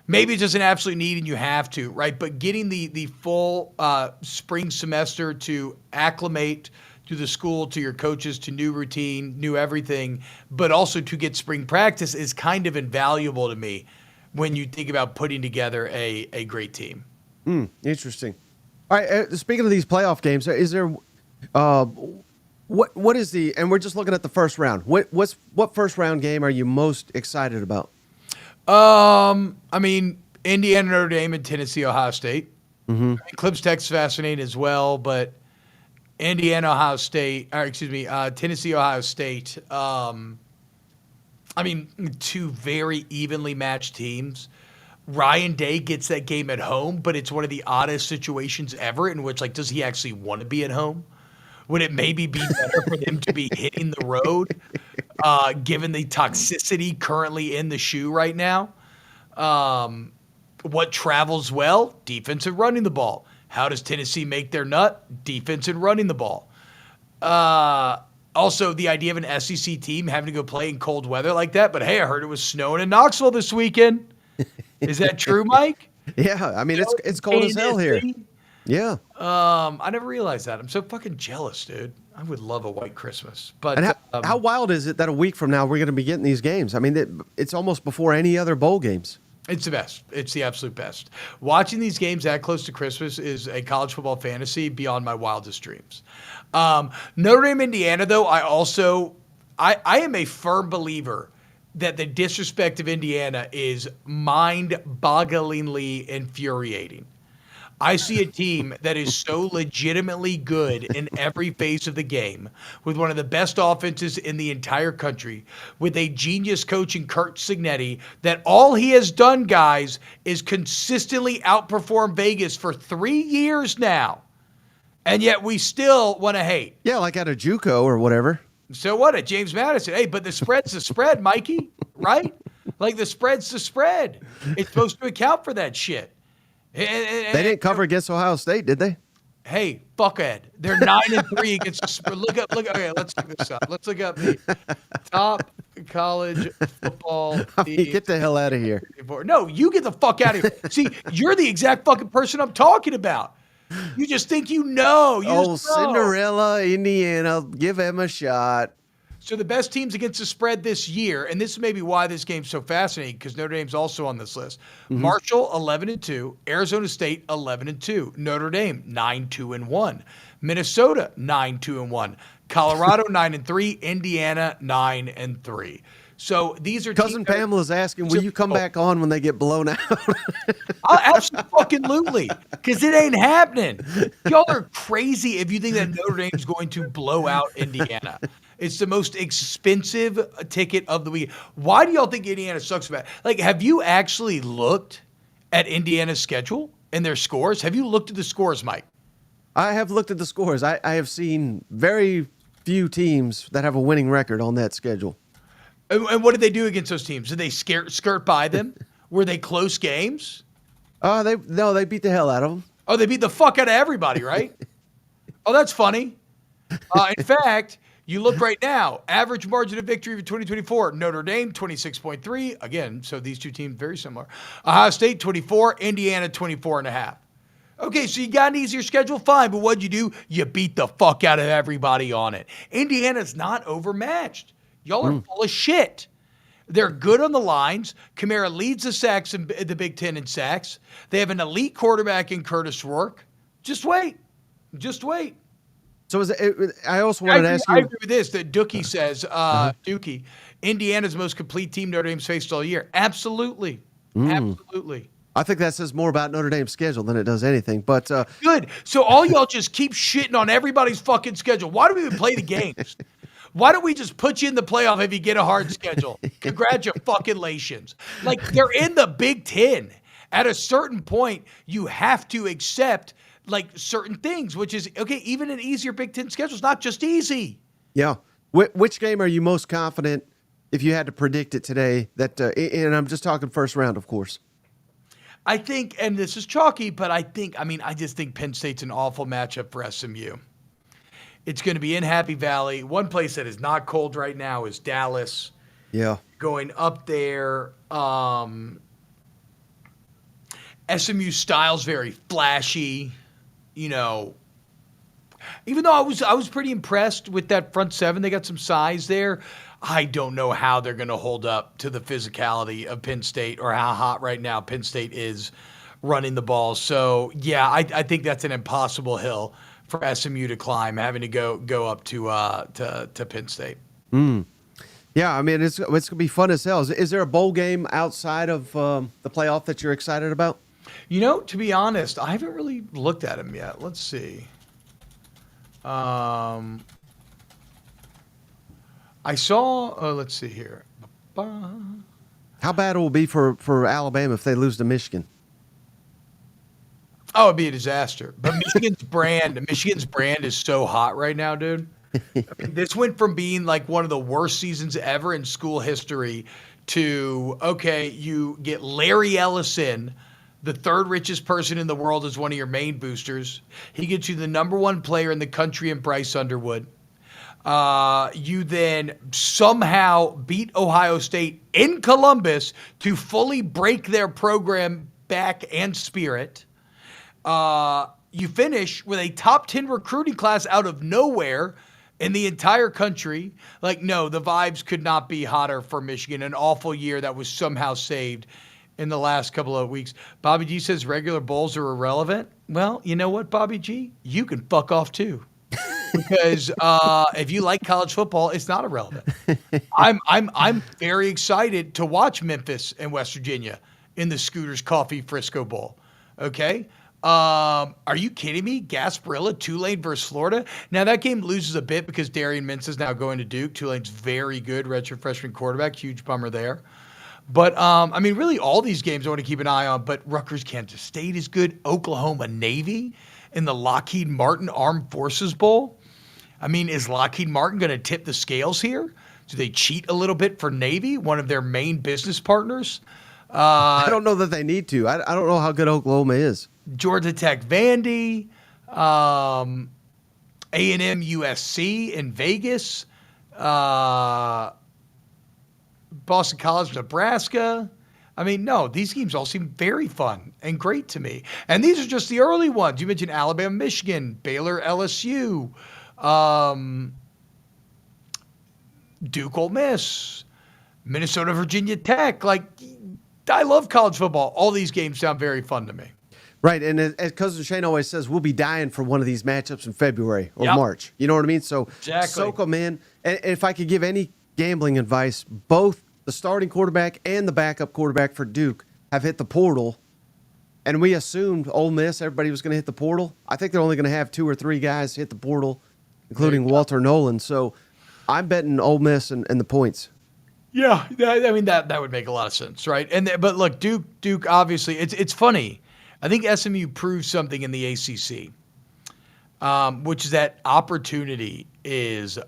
Speaker 3: Maybe it's just an absolute need and you have to, right? But getting the full spring semester to acclimate to the school, to your coaches, to new routine, new everything, but also to get spring practice is kind of invaluable to me when you think about putting together a great team.
Speaker 2: Interesting. All right. Speaking of these playoff games, is there what is the? And we're just looking at the first round. What first round game are you most excited about?
Speaker 3: I mean, Indiana, Notre Dame, and Tennessee, Ohio State.
Speaker 2: Mm-hmm.
Speaker 3: Clips Tech's fascinating as well, but Indiana, Ohio State, or excuse me, Tennessee, Ohio State. I mean, two very evenly matched teams. Ryan Day gets that game at home, but it's one of the oddest situations ever in which, like, does he actually want to be at home? Would it maybe be better for them to be hitting the road, given the toxicity currently in the shoe right now? What travels well? Defense and running the ball. How does Tennessee make their nut? Defense and running the ball. Also, the idea of an SEC team having to go play in cold weather like that. But hey, I heard it was snowing in Knoxville this weekend. Is that true, Mike?
Speaker 2: Yeah, I mean it's cold as hell here. Yeah.
Speaker 3: I never realized that. I'm so fucking jealous, dude. I would love a white Christmas. But
Speaker 2: And how wild is it that a week from now we're going to be getting these games? I mean, it's almost before any other bowl games.
Speaker 3: It's the best. It's the absolute best. Watching these games that close to Christmas is a college football fantasy beyond my wildest dreams. Notre Dame, Indiana, though, I am a firm believer that the disrespect of Indiana is mind-bogglingly infuriating. I see a team that is so legitimately good in every phase of the game, with one of the best offenses in the entire country, with a genius coach in Kurt Signetti, that all he has done, guys, is consistently outperform Vegas for 3 years now. And yet we still want to hate.
Speaker 2: Yeah, like at a JUCO or whatever.
Speaker 3: So what? At James Madison. Hey, but the spread's the spread, Mikey, right? Like the spread's the spread. It's supposed to account for that shit.
Speaker 2: They didn't cover against Ohio State, did they?
Speaker 3: Hey, fuckhead. They're 9-3 against. Look up. Okay, let's look this up. Let's look up the top college football.
Speaker 2: Get the hell out of here.
Speaker 3: No, you get the fuck out of here. See, you're the exact fucking person I'm talking about. You just think you know.
Speaker 2: Cinderella, Indiana. Give them a shot.
Speaker 3: So the best teams against the spread this year, and this is maybe why this game's so fascinating, because Notre Dame's also on this list. Mm-hmm. Marshall 11-2, Arizona State 11-2, Notre Dame 9-2-1, Minnesota 9-2-1, Colorado 9-3, Indiana 9-3. So these are
Speaker 2: Cousin Pamela's asking, will you come back on when they get blown out?
Speaker 3: Absolutely, because it ain't happening. Y'all are crazy if you think that Notre Dame's going to blow out Indiana. It's the most expensive ticket of the week. Why do y'all think Indiana sucks about it? Like, have you actually looked at Indiana's schedule and their scores? Have you looked at the scores, Mike?
Speaker 2: I have looked at the scores. I have seen very few teams that have a winning record on that schedule.
Speaker 3: And what did they do against those teams? Did they skirt by them? Were they close games?
Speaker 2: They beat the hell out of them.
Speaker 3: Oh, they beat the fuck out of everybody, right? Oh, that's funny. In fact, you look right now, average margin of victory for 2024, Notre Dame 26.3. Again, so these two teams very similar. Ohio State 24, Indiana 24.5. Okay, so you got an easier schedule, fine, but what'd you do? You beat the fuck out of everybody on it. Indiana's not overmatched. Y'all are full of shit. They're good on the lines. Kamara leads the sacks in the Big Ten in sacks. They have an elite quarterback in Curtis Rourke. Just wait.
Speaker 2: So I also wanted to ask you.
Speaker 3: I agree with this, that Dookie says, Dookie, Indiana's most complete team Notre Dame's faced all year. Absolutely. Absolutely.
Speaker 2: I think that says more about Notre Dame's schedule than it does anything. But
Speaker 3: good. So all y'all just keep shitting on everybody's fucking schedule. Why do we even play the games? Why don't we just put you in the playoff if you get a hard schedule? Congratulations. Like, they're in the Big Ten. At a certain point, you have to accept, like, certain things, which is, okay, even an easier Big Ten schedule is not just easy.
Speaker 2: Yeah. Which game are you most confident, if you had to predict it today, that, and I'm just talking first round, of course.
Speaker 3: I think, and this is chalky, but I just think Penn State's an awful matchup for SMU. It's going to be in Happy Valley. One place that is not cold right now is Dallas.
Speaker 2: Yeah.
Speaker 3: Going up there. SMU style's very flashy, you know. Even though I was pretty impressed with that front seven, they got some size there. I don't know how they're going to hold up to the physicality of Penn State or how hot right now Penn State is running the ball. So yeah, I think that's an impossible hill for SMU to climb, having to go up to Penn State.
Speaker 2: Yeah, I mean it's gonna be fun as hell. Is there a bowl game outside of the playoff that you're excited about?
Speaker 3: You know, to be honest, I haven't really looked at them yet. Let's see. I saw. Let's see here.
Speaker 2: How bad it will be for Alabama if they lose to Michigan?
Speaker 3: Oh, it'd be a disaster. But Michigan's brand is so hot right now, dude. I mean, this went from being like one of the worst seasons ever in school history to, okay, you get Larry Ellison, the third richest person in the world, as one of your main boosters. He gets you the number one player in the country in Bryce Underwood. You then somehow beat Ohio State in Columbus to fully break their program back and spirit. You finish with a top 10 recruiting class out of nowhere in the entire country. Like, no, the vibes could not be hotter for Michigan. An awful year that was somehow saved in the last couple of weeks. Bobby G says regular bowls are irrelevant. Well, you know what, Bobby G? You can fuck off too. Because if you like college football, it's not irrelevant. I'm very excited to watch Memphis and West Virginia in the Scooters Coffee Frisco Bowl. Okay? Are you kidding me? Gasparilla, Tulane versus Florida. Now that game loses a bit because Darian Mintz is now going to Duke. Tulane's very good redshirt freshman quarterback. Huge bummer there. But I mean, really, all these games I want to keep an eye on. But Rutgers, Kansas State is good. Oklahoma, Navy in the Lockheed Martin Armed Forces Bowl. I mean, is Lockheed Martin going to tip the scales here? Do they cheat a little bit for Navy, one of their main business partners?
Speaker 2: I don't know that they need to. I don't know how good Oklahoma is.
Speaker 3: Georgia Tech, Vandy, A&M, USC in Vegas, Boston College, Nebraska. I mean, no, these games all seem very fun and great to me. And these are just the early ones. You mentioned Alabama, Michigan, Baylor, LSU, Duke, Ole Miss, Minnesota, Virginia Tech. Like, I love college football. All these games sound very fun to me.
Speaker 2: Right, and as Cousin Shane always says, we'll be dying for one of these matchups in February or March. You know what I mean? So
Speaker 3: exactly.
Speaker 2: Soak them in. And if I could give any gambling advice, both the starting quarterback and the backup quarterback for Duke have hit the portal. And we assumed Ole Miss, everybody was going to hit the portal. I think they're only going to have 2 or 3 guys hit the portal, including Walter Nolan. So I'm betting Ole Miss and the points.
Speaker 3: Yeah, I mean, that would make a lot of sense, right? But look, Duke obviously, it's funny. I think SMU proved something in the ACC, which is that opportunity is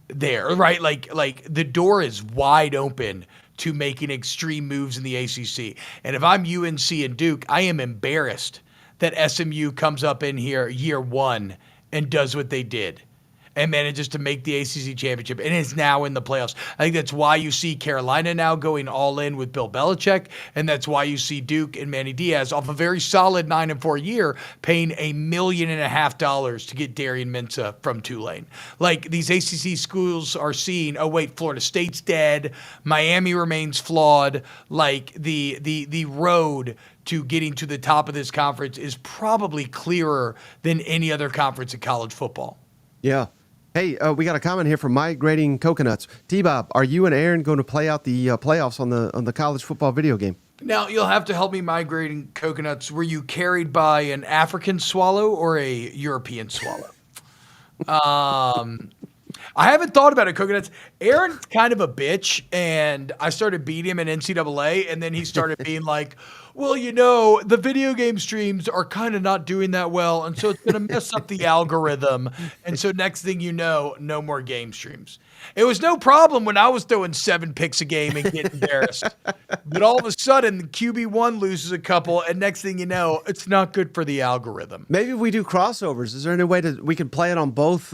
Speaker 3: there, right? Like the door is wide open to making extreme moves in the ACC. And if I'm UNC and Duke, I am embarrassed that SMU comes up in here year one and does what they did and manages to make the ACC championship and is now in the playoffs. I think that's why you see Carolina now going all in with Bill Belichick, and that's why you see Duke and Manny Diaz off a very solid 9-4 year paying $1.5 million to get Darian Mintz from Tulane. Like, these ACC schools are seeing, oh wait, Florida State's dead, Miami remains flawed. Like, the road to getting to the top of this conference is probably clearer than any other conference in college football.
Speaker 2: Yeah. Hey, we got a comment here from Migrating Coconuts. T-Bob, are you and Aaron going to play out the playoffs on the college football video game?
Speaker 3: Now, you'll have to help me. Migrating Coconuts. Were you carried by an African swallow or a European swallow? I haven't thought about it, Coconuts. Aaron's kind of a bitch, and I started beating him in NCAA, and then he started being like, well, you know, the video game streams are kind of not doing that well, and so it's going to mess up the algorithm. And so next thing you know, no more game streams. It was no problem when I was throwing 7 picks a game and getting embarrassed. But all of a sudden, the QB1 loses a couple, and next thing you know, it's not good for the algorithm.
Speaker 2: Maybe we do crossovers. Is there any way we can play it on both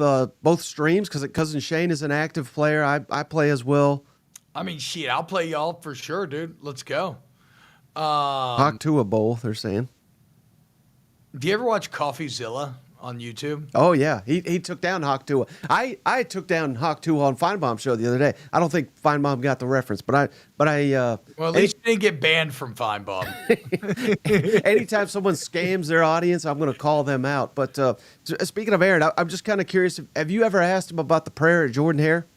Speaker 2: streams? Because Cousin Shane is an active player. I play as well.
Speaker 3: I mean, shit, I'll play y'all for sure, dude. Let's go.
Speaker 2: Hawk Tua Bowl, they're saying.
Speaker 3: Do you ever watch CoffeeZilla on YouTube?
Speaker 2: Oh yeah, he took down Hawk Tua. I took down Hawk Tua on Feinbaum show the other day. I don't think Feinbaum got the reference, but I
Speaker 3: Well, at least you didn't get banned from Feinbaum.
Speaker 2: anytime someone scams their audience, I'm going to call them out. But speaking of Aaron, I'm just kind of curious. Have you ever asked him about the prayer at Jordan Hare?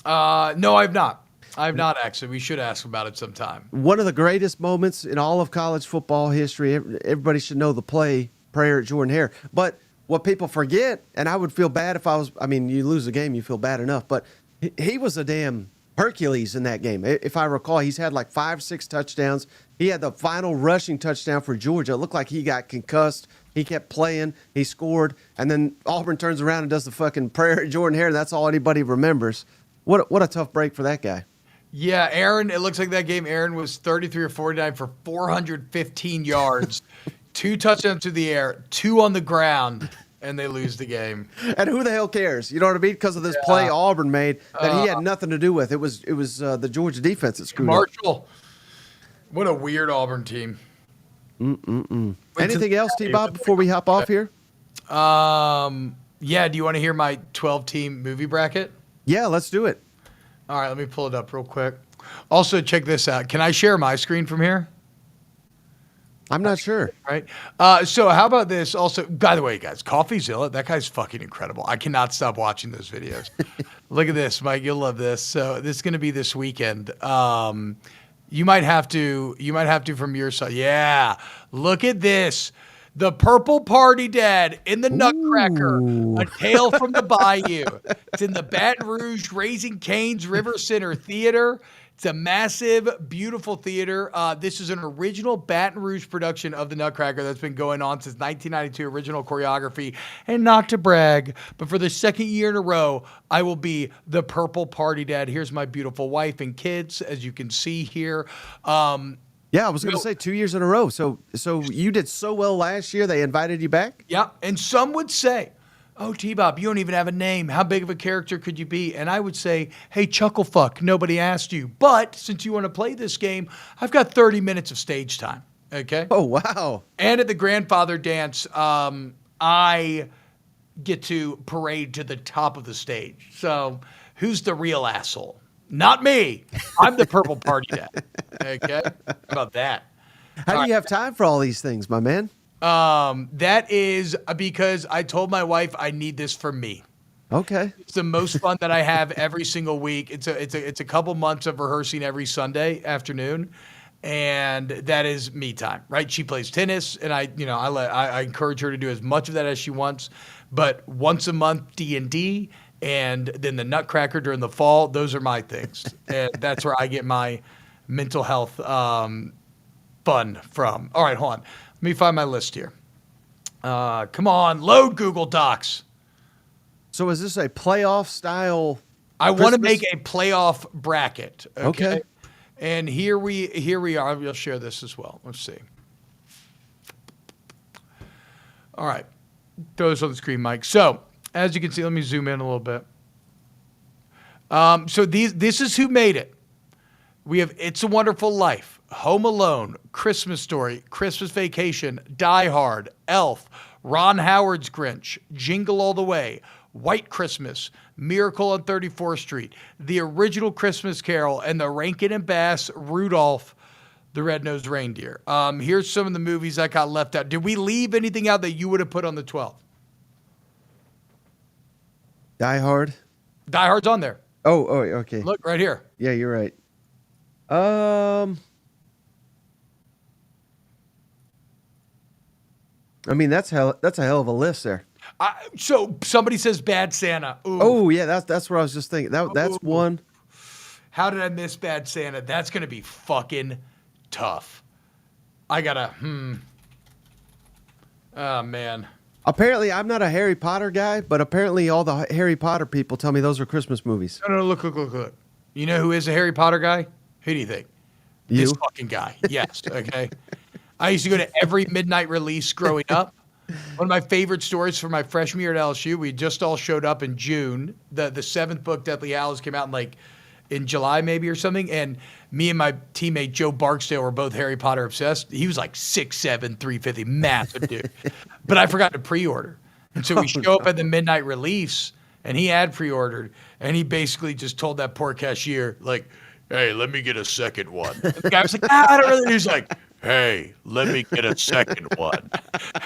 Speaker 3: No, I've not. I've not actually. We should ask about it sometime.
Speaker 2: One of the greatest moments in all of college football history. Everybody should know the prayer at Jordan Hare. But what people forget, and I would feel bad if you lose a game, you feel bad enough. But he was a damn Hercules in that game. If I recall, he's had like 5-6 touchdowns. He had the final rushing touchdown for Georgia. It looked like he got concussed. He kept playing. He scored. And then Auburn turns around and does the fucking prayer at Jordan Hare. And that's all anybody remembers. What a tough break for that guy.
Speaker 3: Yeah, Aaron, it looks like that game, Aaron was 33 or 49 for 415 yards, 2 touchdowns to the air, 2 on the ground, and they lose the game.
Speaker 2: And who the hell cares? You know what I mean? Because of this play Auburn made that he had nothing to do with. It was the Georgia defense that screwed up.
Speaker 3: Marshall. What a weird Auburn team.
Speaker 2: Anything else, T-Bob, before we hop off here?
Speaker 3: Yeah, do you want to hear my 12-team movie bracket?
Speaker 2: Yeah, let's do it.
Speaker 3: All right, let me pull it up real quick. Also, check this out. Can I share my screen from here?
Speaker 2: I'm not sure.
Speaker 3: Right. So how about this? Also, by the way, guys, CoffeeZilla, that guy's fucking incredible. I cannot stop watching those videos. Look at this, Mike. You'll love this. So this is going to be this weekend. You might have to from your side. Yeah. Look at this. The Purple Party Dad in the Nutcracker, A Tale from the Bayou. It's in the Baton Rouge Raising Cane's River Center Theater. It's a massive, beautiful theater. This is an original Baton Rouge production of the Nutcracker that's been going on since 1992, original choreography. And not to brag, but for the second year in a row, I will be the Purple Party Dad. Here's my beautiful wife and kids, as you can see here.
Speaker 2: Yeah, I was going to say 2 years in a row. So you did so well last year, they invited you back?
Speaker 3: Yeah, and some would say, oh, T-Bob, you don't even have a name. How big of a character could you be? And I would say, hey, Chucklefuck, nobody asked you. But since you want to play this game, I've got 30 minutes of stage time, okay?
Speaker 2: Oh, wow.
Speaker 3: And at the grandfather dance, I get to parade to the top of the stage. So who's the real asshole? Not me. I'm the Purple Party Dad. Okay? How about that?
Speaker 2: How do you have time for all these things, my man?
Speaker 3: That is because I told my wife I need this for me.
Speaker 2: Okay.
Speaker 3: It's the most fun that I have every single week. It's a couple months of rehearsing every Sunday afternoon, and that is me time, right? She plays tennis, and I encourage her to do as much of that as she wants. But once a month D&D, and then the Nutcracker during the fall. Those are my things, and that's where I get my mental health fun from. All right, hold on. Let me find my list here. Come on, load Google Docs.
Speaker 2: So is this a playoff style?
Speaker 3: I want to make a playoff bracket.
Speaker 2: Okay.
Speaker 3: And here we are. We'll share this as well. Let's see. All right. Throw this on the screen, Mike. So as you can see, let me zoom in a little bit. So this is who made it. We have It's a Wonderful Life, Home Alone, Christmas Story, Christmas Vacation, Die Hard, Elf, Ron Howard's Grinch, Jingle All the Way, White Christmas, Miracle on 34th Street, The Original Christmas Carol, and the Rankin and Bass Rudolph the Red-Nosed Reindeer. Here's some of the movies that got left out. Did we leave anything out that you would have put on the 12?
Speaker 2: Die Hard.
Speaker 3: Die Hard's on there.
Speaker 2: Oh, okay.
Speaker 3: Look right here.
Speaker 2: Yeah, you're right. I mean, that's a hell of a list there.
Speaker 3: So somebody says Bad Santa. Ooh.
Speaker 2: Oh yeah, that's what I was just thinking. That's one.
Speaker 3: How did I miss Bad Santa? That's gonna be fucking tough. I gotta. Oh man.
Speaker 2: Apparently, I'm not a Harry Potter guy, but apparently all the Harry Potter people tell me those are Christmas movies.
Speaker 3: No, look. You know who is a Harry Potter guy? Who do you think?
Speaker 2: You?
Speaker 3: This fucking guy. Yes. Okay. I used to go to every midnight release growing up. One of my favorite stories from my freshman year at LSU, we just all showed up in June. The seventh book, Deathly Hallows, came out in in July maybe or something. And me and my teammate Joe Barksdale were both Harry Potter obsessed. He was like 6'7", 350, massive dude. But I forgot to pre-order. And so we show up at the midnight release, and he had pre-ordered, and he basically just told that poor cashier, like, hey, let me get a second one. And the guy was like, I don't really. He's like, hey, let me get a second one.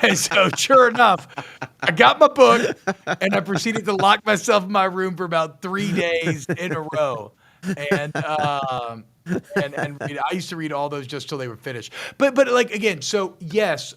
Speaker 3: And so sure enough, I got my book, and I proceeded to lock myself in my room for about 3 days in a row. And I used to read all those just till they were finished. But like, again, so yes,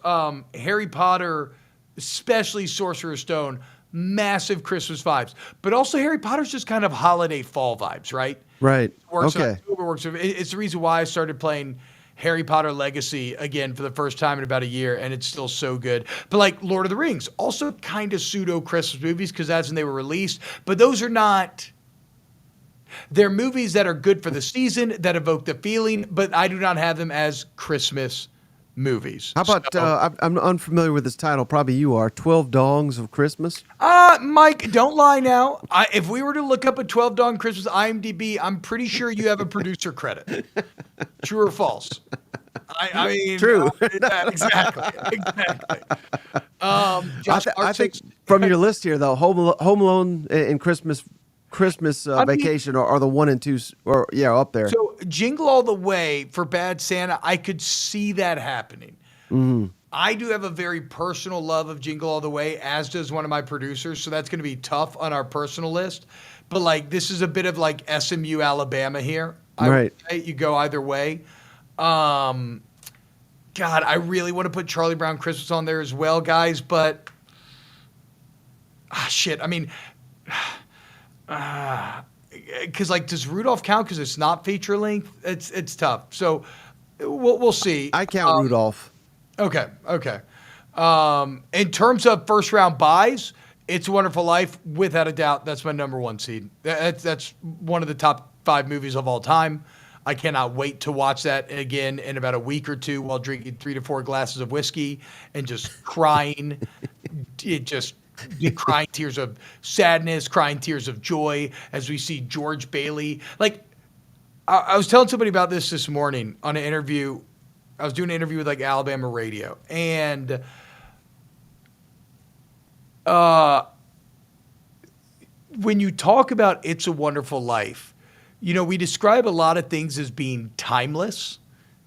Speaker 3: Harry Potter, especially Sorcerer's Stone, massive Christmas vibes. But also Harry Potter's just kind of holiday fall vibes, right?
Speaker 2: Right.
Speaker 3: Works in
Speaker 2: Okay.
Speaker 3: October, works. It's the reason why I started playing Harry Potter Legacy again for the first time in about a year, and it's still so good. But like Lord of the Rings, also kind of pseudo Christmas movies because that's when they were released. But those are not. They're movies that are good for the season, that evoke the feeling, but I do not have them as Christmas movies.
Speaker 2: How about, I'm unfamiliar with this title, probably you are, 12 Dongs of Christmas?
Speaker 3: Mike, don't lie now. If we were to look up a 12 Dawn Christmas IMDb, I'm pretty sure you have a producer credit. True or false? I mean,
Speaker 2: True.
Speaker 3: Exactly.
Speaker 2: I think from your list here, though, Home Alone and Christmas Vacation are the 1 and 2, or up there.
Speaker 3: So Jingle All the Way for Bad Santa, I could see that happening.
Speaker 2: Mm-hmm.
Speaker 3: I do have a very personal love of Jingle All the Way, as does one of my producers, so that's going to be tough on our personal list. But like, this is a bit of like SMU Alabama here.
Speaker 2: Right.
Speaker 3: You go either way. God, I really want to put Charlie Brown Christmas on there as well, guys, but shit. I mean, because like, does Rudolph count? Because it's not feature length. It's tough. So we'll see.
Speaker 2: I count Rudolph.
Speaker 3: Okay. In terms of first round buys, It's a Wonderful Life, without a doubt. That's my number 1 seed. That's one of the top 5 movies of all time. I cannot wait to watch that again in about a week or two while drinking 3 to 4 glasses of whiskey and just crying. Crying tears of sadness, crying tears of joy as we see George Bailey. Like, I was telling somebody about this morning on an interview. I was doing an interview with like Alabama radio, and when you talk about It's a Wonderful Life, you know, we describe a lot of things as being timeless,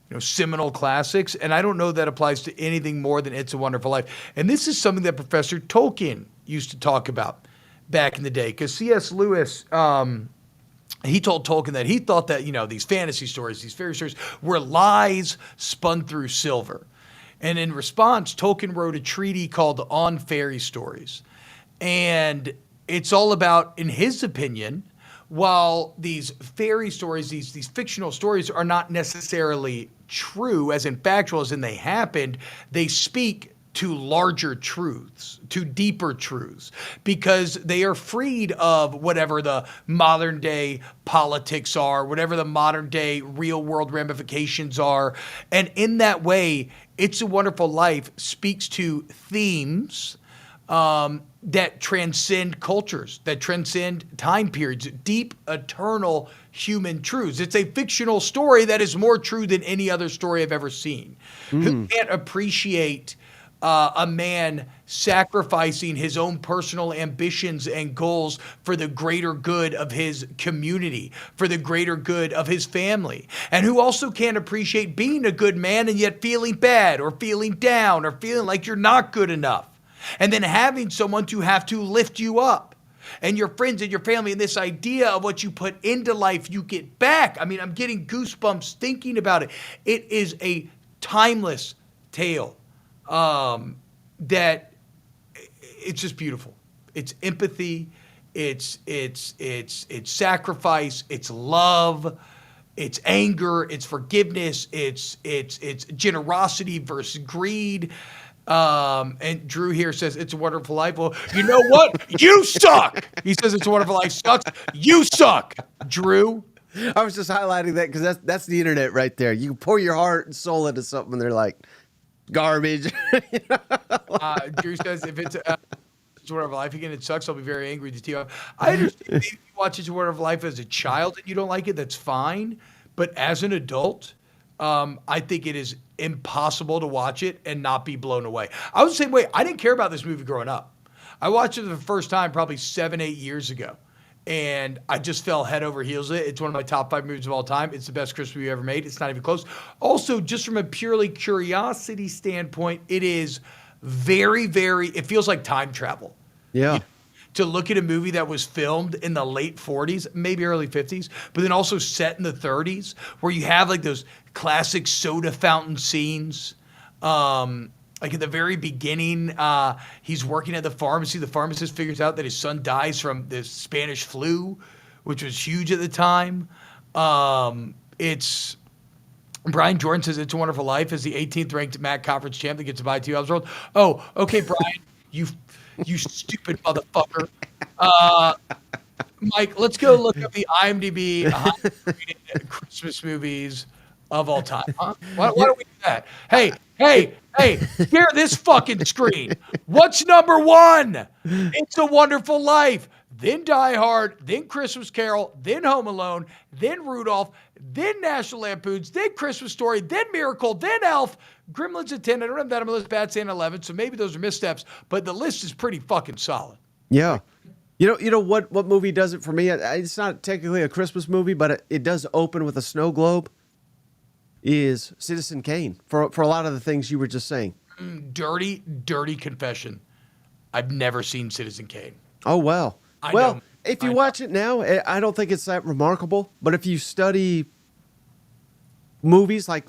Speaker 3: you know, seminal classics, and I don't know that applies to anything more than It's a Wonderful Life. And this is something that Professor Tolkien used to talk about back in the day, because C.S. Lewis, he told Tolkien that he thought that, you know, these fantasy stories, these fairy stories, were lies spun through silver. And in response, Tolkien wrote a treatise called On Fairy Stories. And it's all about, in his opinion, while these fairy stories, these fictional stories are not necessarily true, as in factual, as in they happened, they speak to larger truths, to deeper truths, because they are freed of whatever the modern day politics are, whatever the modern day real world ramifications are. And in that way, It's a Wonderful Life speaks to themes that transcend cultures, that transcend time periods, deep, eternal human truths. It's a fictional story that is more true than any other story I've ever seen. Who can't appreciate a man sacrificing his own personal ambitions and goals for the greater good of his community, for the greater good of his family? And who also can't appreciate being a good man and yet feeling bad or feeling down or feeling like you're not good enough? And then having someone to have to lift you up, and your friends and your family, and this idea of what you put into life, you get back. I mean, I'm getting goosebumps thinking about it. It is a timeless tale that it's just beautiful. It's empathy. It's sacrifice. It's love. It's anger. It's forgiveness. It's generosity versus greed. And Drew here says It's a Wonderful Life. Well, you know what? You suck. He says It's a Wonderful Life sucks. You suck, Drew.
Speaker 2: I was just highlighting that because that's the internet right there. You can pour your heart and soul into something, and they're like garbage.
Speaker 3: Drew says if it's It's a Wonderful Life again. It sucks. I'll be very angry with you. I understand maybe you watch It's a Wonderful Life as a child and you don't like it. That's fine. But as an adult, I think it is impossible to watch it and not be blown away. I was the same way. I didn't care about this movie growing up. I watched it for the first time probably 7-8 years ago. And I just fell head over heels with it. It's one of my top 5 movies of all time. It's the best Christmas movie ever made. It's not even close. Also, just from a purely curiosity standpoint, it is very, very, it feels like time travel.
Speaker 2: Yeah.
Speaker 3: To look at a movie that was filmed in the late 40s, maybe early 50s, but then also set in the 30s, where you have like those classic soda fountain scenes. Like at the very beginning, he's working at the pharmacy. The pharmacist figures out that his son dies from the Spanish flu, which was huge at the time. It's Brian Jordan says It's a Wonderful Life as the 18th ranked MAC conference champ that gets to buy 2 hours old. Oh, okay, Brian, you stupid motherfucker. Mike, let's go look up the IMDb 100 rated Christmas movies of all time. Huh? Why don't we do that? Hey, share this fucking screen. What's number 1? It's a Wonderful Life. Then Die Hard, then Christmas Carol, then Home Alone, then Rudolph, then National Lampoons, then Christmas Story, then Miracle, then Elf, Gremlins at 10. I don't have that on my list. Bad Santa 11, so maybe those are missteps, but the list is pretty fucking solid.
Speaker 2: Yeah. You know what movie does it for me? It's not technically a Christmas movie, but it does open with a snow globe. Is Citizen Kane for a lot of the things you were just saying.
Speaker 3: Dirty confession. I've never seen Citizen Kane.
Speaker 2: Oh, well.
Speaker 3: I
Speaker 2: Well,
Speaker 3: know.
Speaker 2: if you watch it now, I don't think it's that remarkable. But if you study movies like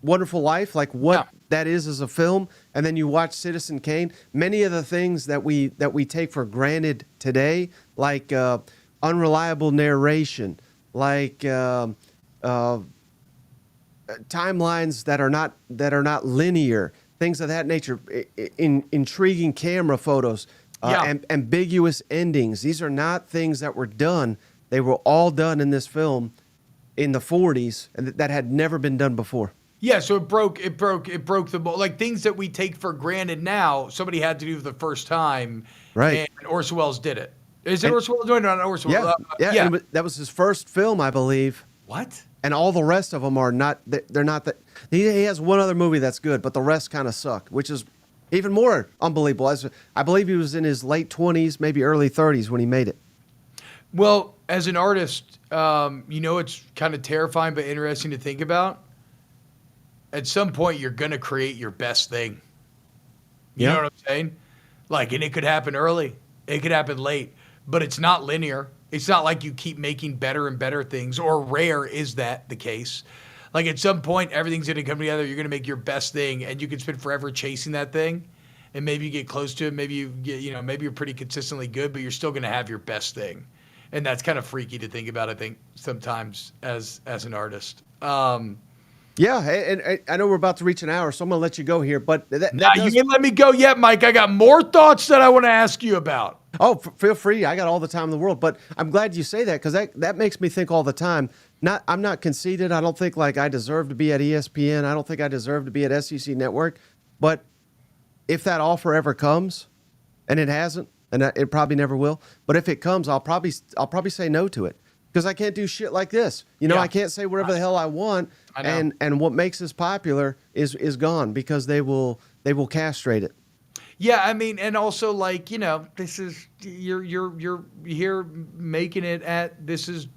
Speaker 2: Wonderful Life, like what that is as a film, and then you watch Citizen Kane, many of the things that we take for granted today, like unreliable narration, like timelines that are not linear, things of that nature, intriguing camera photos, ambiguous endings. These are not things that were done. They were all done in this film in the 40s, and that had never been done before.
Speaker 3: Yeah, so it broke the mold. Like things that we take for granted now, somebody had to do for the first time,
Speaker 2: right?
Speaker 3: And Orson Welles did it. Is it Orson Welles doing it? Orson Welles?
Speaker 2: Yeah. That was his first film, I believe.
Speaker 3: What?
Speaker 2: And all the rest of them are not. They're not that. He has one other movie that's good, but the rest kind of suck, which is even more unbelievable. I believe he was in his late 20s, maybe early 30s when he made it.
Speaker 3: Well, as an artist, it's kind of terrifying but interesting to think about. At some point, you're going to create your best thing. You know what I'm saying? Like, and it could happen early. It could happen late. But it's not linear. It's not like you keep making better and better things, or rare is that the case. Like, at some point, everything's going to come together. You're going to make your best thing, and you can spend forever chasing that thing. And maybe you get close to it. Maybe you get, maybe you're pretty consistently good, but you're still going to have your best thing. And that's kind of freaky to think about, I think, sometimes as an artist.
Speaker 2: Yeah, and I know we're about to reach an hour, so I'm going to let you go here. But
Speaker 3: you didn't let me go yet, Mike. I got more thoughts that I want to ask you about.
Speaker 2: Oh, feel free. I got all the time in the world. But I'm glad you say that, because that makes me think all the time. I'm not conceited. I don't think like I deserve to be at ESPN. I don't think I deserve to be at SEC Network. But if that offer ever comes, and it hasn't, and it probably never will, but if it comes, I'll probably say no to it. Because I can't do shit like this. I can't say whatever the hell I want. And what makes us popular is gone, because they will castrate it.
Speaker 3: Yeah, I mean, and also like, this is you're here making it this is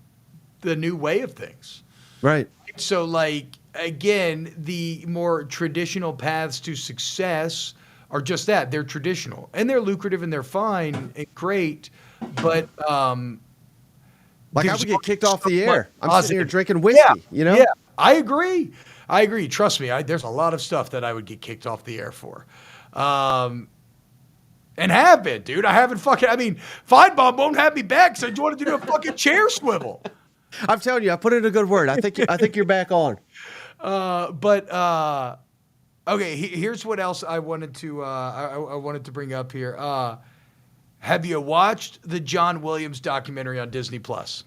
Speaker 3: the new way of things.
Speaker 2: Right.
Speaker 3: So like, again, the more traditional paths to success are just that. They're traditional and they're lucrative and they're fine and great, but
Speaker 2: like I would get kicked off the air. I'm sitting here drinking whiskey,
Speaker 3: Yeah, I agree. Trust me, there's a lot of stuff that I would get kicked off the air for. And have been, dude. Feinbaum won't have me back because I wanted to do a fucking chair swivel.
Speaker 2: I'm telling you, I put in a good word. I think you're back on.
Speaker 3: Okay, here's what else I wanted to I wanted to bring up here. Have you watched the John Williams documentary on Disney Plus?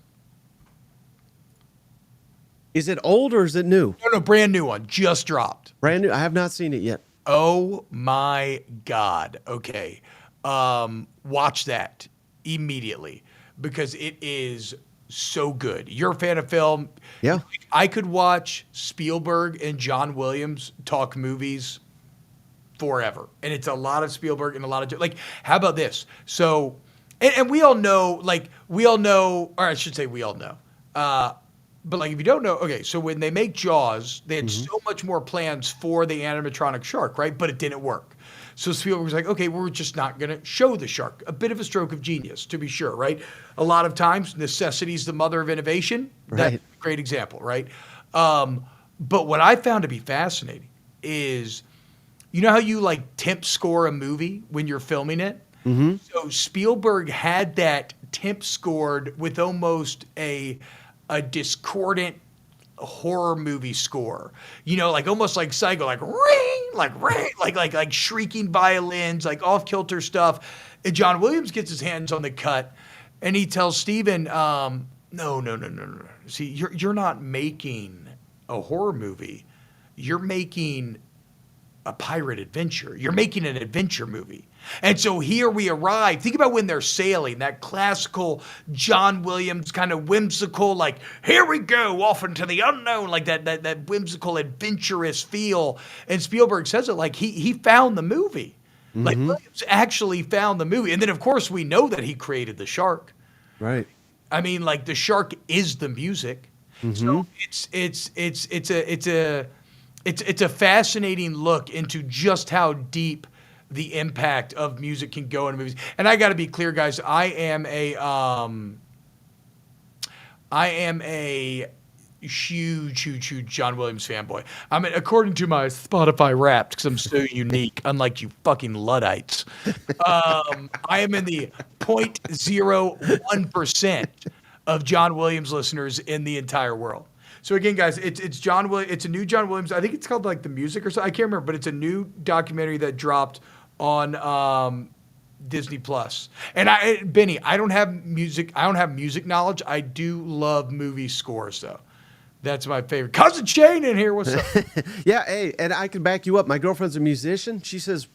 Speaker 2: Is it old or is it new?
Speaker 3: No, brand new one. Just dropped.
Speaker 2: Brand new. I have not seen it yet.
Speaker 3: Oh my God. Okay. watch that immediately because it is so good. You're a fan of film.
Speaker 2: Yeah.
Speaker 3: I could watch Spielberg and John Williams talk movies forever. And it's a lot of Spielberg and a lot of, like, how about this? So, and we all know, or I should say we all know. But like, if you don't know, okay, so when they make Jaws, they had so much more plans for the animatronic shark, right? But it didn't work. So Spielberg was like, okay, we're just not going to show the shark. A bit of a stroke of genius, to be sure, right? A lot of times, necessity is the mother of innovation.
Speaker 2: Right.
Speaker 3: That's a great example, right? But what I found to be fascinating is, you know how you like temp score a movie when you're filming it? Mm-hmm. So Spielberg had that temp scored with almost a discordant horror movie score, you know, like almost like Psycho, like ring, like shrieking violins, like off kilter stuff. And John Williams gets his hands on the cut, and he tells Steven, no. See, you're not making a horror movie. You're making a pirate adventure. You're making an adventure movie. And so here we arrive. Think about when they're sailing, that classical John Williams kind of whimsical, like, here we go off into the unknown, like that whimsical, adventurous feel. And Spielberg says it like he found the movie. Like Williams actually found the movie. And then, of course, we know that he created the shark.
Speaker 2: Right.
Speaker 3: I mean, like, the shark is the music. So it's a fascinating look into just how deep the impact of music can go in movies. And I got to be clear, guys, I am a huge John Williams fanboy. I mean, according to my Spotify Wrapped, because I'm so unique, unlike you fucking Luddites, I am in the 0.01% of John Williams listeners in the entire world. So again, guys, it's John Williams. It's a new John Williams. I think it's called like The Music or something. I can't remember, but it's a new documentary that dropped on Disney Plus. And Benny, I don't have music knowledge. I do love movie scores though. That's my favorite. Cousin Shane in here. What's up?
Speaker 2: Yeah, hey, and I can back you up. My girlfriend's a musician. She says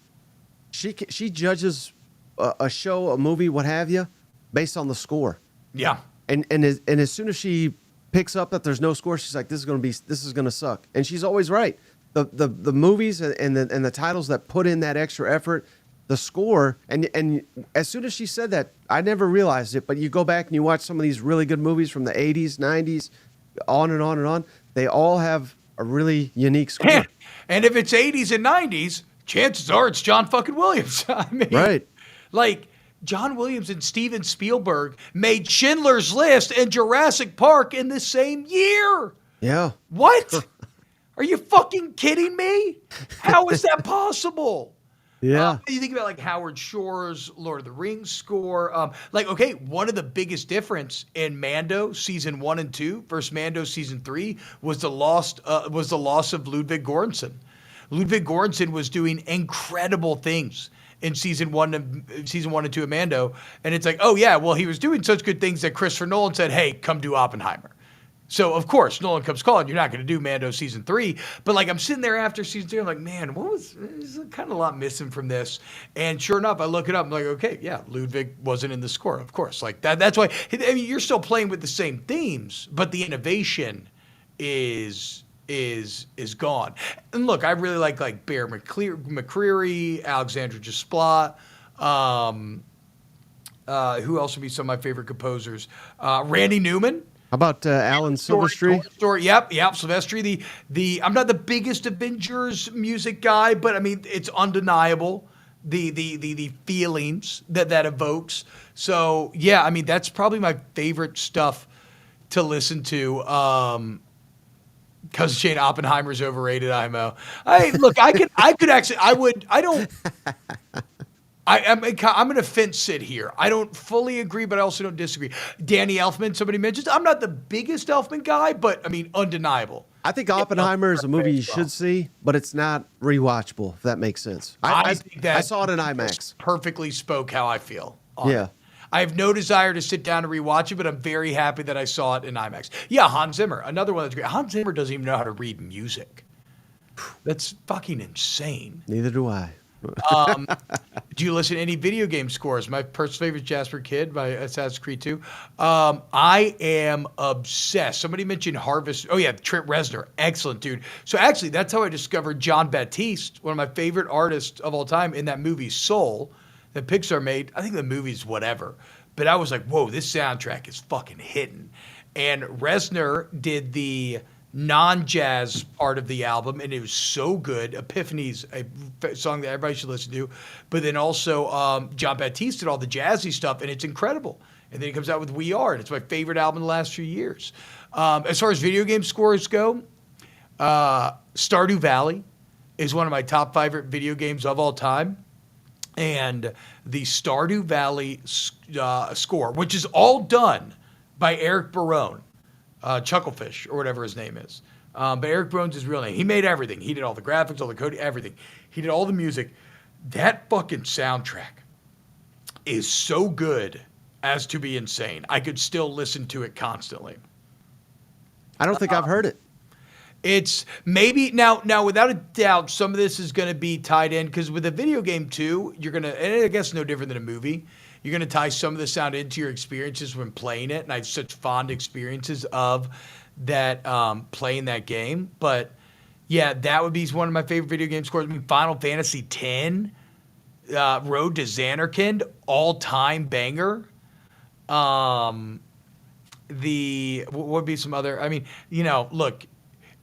Speaker 2: she judges a show, a movie, what have you, based on the score.
Speaker 3: Yeah.
Speaker 2: And as soon as she picks up that there's no score, she's like, this is gonna suck. And she's always right. The movies and the titles that put in that extra effort, the score, and as soon as she said that, I never realized it, but you go back and you watch some of these really good movies from the 80s, 90s, on and on and on, they all have a really unique score.
Speaker 3: And if it's 80s and 90s, chances are it's John fucking Williams. I mean,
Speaker 2: right.
Speaker 3: Like, John Williams and Steven Spielberg made Schindler's List and Jurassic Park in the same year.
Speaker 2: Yeah.
Speaker 3: What? Are you fucking kidding me? How is that possible?
Speaker 2: Yeah.
Speaker 3: You think about like Howard Shore's Lord of the Rings score. Okay, one of the biggest difference in Mando season 1 and 2 versus Mando season 3 was the loss of Ludwig Göransson. Ludwig Göransson was doing incredible things in season one and 2 of Mando, and it's like, oh yeah, well he was doing such good things that Christopher Nolan said, hey, come do Oppenheimer. So of course Nolan comes calling. You're not going to do Mando season 3, but like I'm sitting there after season 2, I'm like, man, there's kind of a lot missing from this. And sure enough, I look it up. I'm like, okay, yeah, Ludwig wasn't in the score, of course. Like that's why. I mean, you're still playing with the same themes, but the innovation is gone. And look, I really like Bear McCreary, Alexandra Desplat. Who else would be some of my favorite composers? Randy Newman.
Speaker 2: How about Alan Silvestri?
Speaker 3: Yep, Silvestri. I'm not the biggest Avengers music guy, but I mean it's undeniable the feelings that evokes. So yeah, I mean that's probably my favorite stuff to listen to. Cousin Shane, Oppenheimer's overrated. IMO. I'm going to fence sit here. I don't fully agree, but I also don't disagree. Danny Elfman, somebody mentioned. I'm not the biggest Elfman guy, but I mean, undeniable.
Speaker 2: I think Oppenheimer is a movie you should see, but it's not rewatchable, if that makes sense. I think that I saw it in IMAX.
Speaker 3: Perfectly spoke how I feel.
Speaker 2: Yeah.
Speaker 3: I have no desire to sit down and rewatch it, but I'm very happy that I saw it in IMAX. Yeah, Hans Zimmer, another one that's great. Hans Zimmer doesn't even know how to read music. That's fucking insane.
Speaker 2: Neither do I.
Speaker 3: Do you listen to any video game scores? My personal favorite is Jasper Kidd by Assassin's Creed 2. I am obsessed. Somebody mentioned Harvest. Oh, yeah, Trent Reznor. Excellent, dude. So actually, that's how I discovered John Baptiste, one of my favorite artists of all time, in that movie Soul that Pixar made. I think the movie's whatever. But I was like, whoa, this soundtrack is fucking hitting. And Reznor did the non-jazz part of the album, and it was so good. Epiphany's a song that everybody should listen to, but then also John Baptiste did all the jazzy stuff, and it's incredible. And then he comes out with We Are, and it's my favorite album in the last few years. As far as video game scores go, Stardew Valley is one of my top favorite video games of all time. And the Stardew Valley score, which is all done by Eric Barone, Chucklefish, or whatever his name is. But Eric Barone's his real name. He made everything. He did all the graphics, all the coding, everything. He did all the music. That fucking soundtrack is so good as to be insane. I could still listen to it constantly.
Speaker 2: I don't think I've heard it.
Speaker 3: It's maybe now without a doubt, some of this is going to be tied in because with a video game too, you're going to, and I guess no different than a movie, you're going to tie some of the sound into your experiences when playing it. And I have such fond experiences of that playing that game. But yeah, that would be one of my favorite video game scores. I mean, Final Fantasy X, Road to Xanarkand, all-time banger. What would be some other, I mean, look,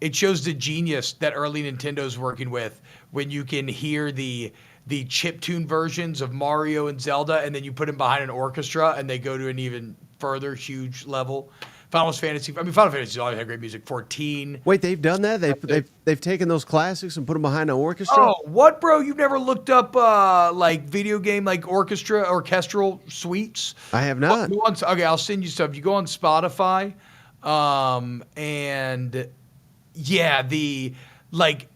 Speaker 3: it shows the genius that early Nintendo's working with when you can hear the chiptune versions of Mario and Zelda, and then you put them behind an orchestra, and they go to an even further huge level. Final Fantasy always had great music. 14.
Speaker 2: Wait, they've done that? They've taken those classics and put them behind an orchestra?
Speaker 3: Oh, what, bro? You've never looked up like video game like orchestral suites?
Speaker 2: I have not.
Speaker 3: Okay, I'll send you stuff. You go on Spotify, and yeah, the like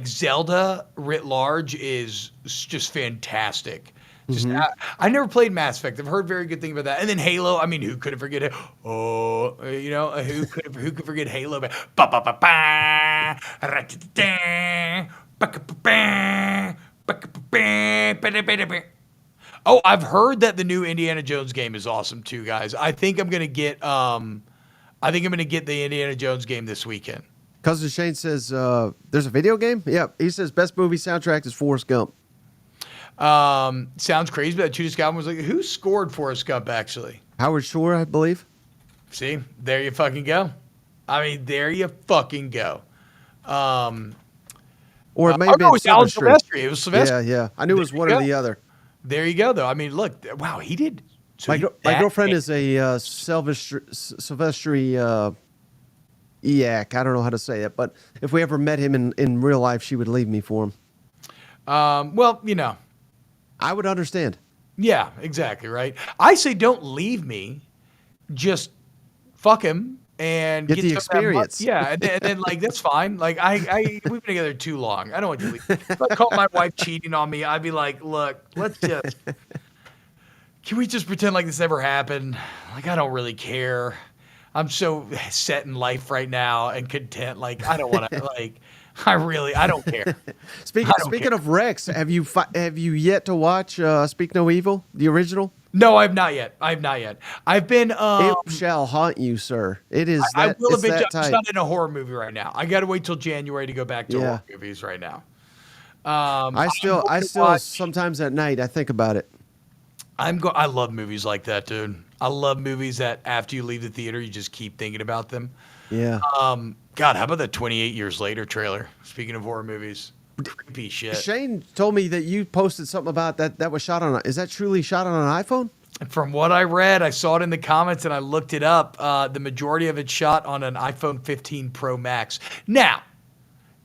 Speaker 3: Zelda writ large is just fantastic. Just I never played Mass Effect. I've heard very good things about that. And then Halo. I mean, who could forget it? Oh, who could forget Halo? Oh, I've heard that the new Indiana Jones game is awesome too, guys. I think I'm gonna get the Indiana Jones game this weekend.
Speaker 2: Cousin Shane says there's a video game? Yeah, he says best movie soundtrack is Forrest Gump.
Speaker 3: Sounds crazy, but that Judas Galvin was like, who scored Forrest Gump, actually?
Speaker 2: Howard Shore, I believe.
Speaker 3: See, there you fucking go. I mean, there you fucking go.
Speaker 2: Or it may have been
Speaker 3: Silvestri. It was Silvestri.
Speaker 2: Yeah. I knew it was one or the other.
Speaker 3: There you go, though. I mean, look, wow, he did.
Speaker 2: So my girlfriend is a Silvestri EAC. I don't know how to say it, but if we ever met him in real life, she would leave me for him.
Speaker 3: Well,
Speaker 2: I would understand.
Speaker 3: Yeah, exactly, right? I say don't leave me. Just fuck him and
Speaker 2: get the experience.
Speaker 3: Yeah, and then like that's fine. Like we've been together too long. I don't want you to leave. If I caught my wife cheating on me, I'd be like, look, can we just pretend like this never happened? Like I don't really care. I'm so set in life right now and content. Like I don't want to like. I don't care.
Speaker 2: Speaking of Rex, have you yet to watch Speak No Evil, the original?
Speaker 3: No, I have not yet. I've been.
Speaker 2: It shall haunt you, sir. It is.
Speaker 3: I will have been. I'm just not in a horror movie right now. I got to wait till January to go back to horror movies right now.
Speaker 2: I still sometimes at night I think about it.
Speaker 3: I love movies like that, dude. I love movies that after you leave the theater, you just keep thinking about them.
Speaker 2: Yeah.
Speaker 3: God, how about the 28 Years Later trailer? Speaking of horror movies, creepy shit.
Speaker 2: Shane told me that you posted something about that was shot on. Is that truly shot on an iPhone?
Speaker 3: From what I read, I saw it in the comments and I looked it up. The majority of it shot on an iPhone 15 Pro Max. Now,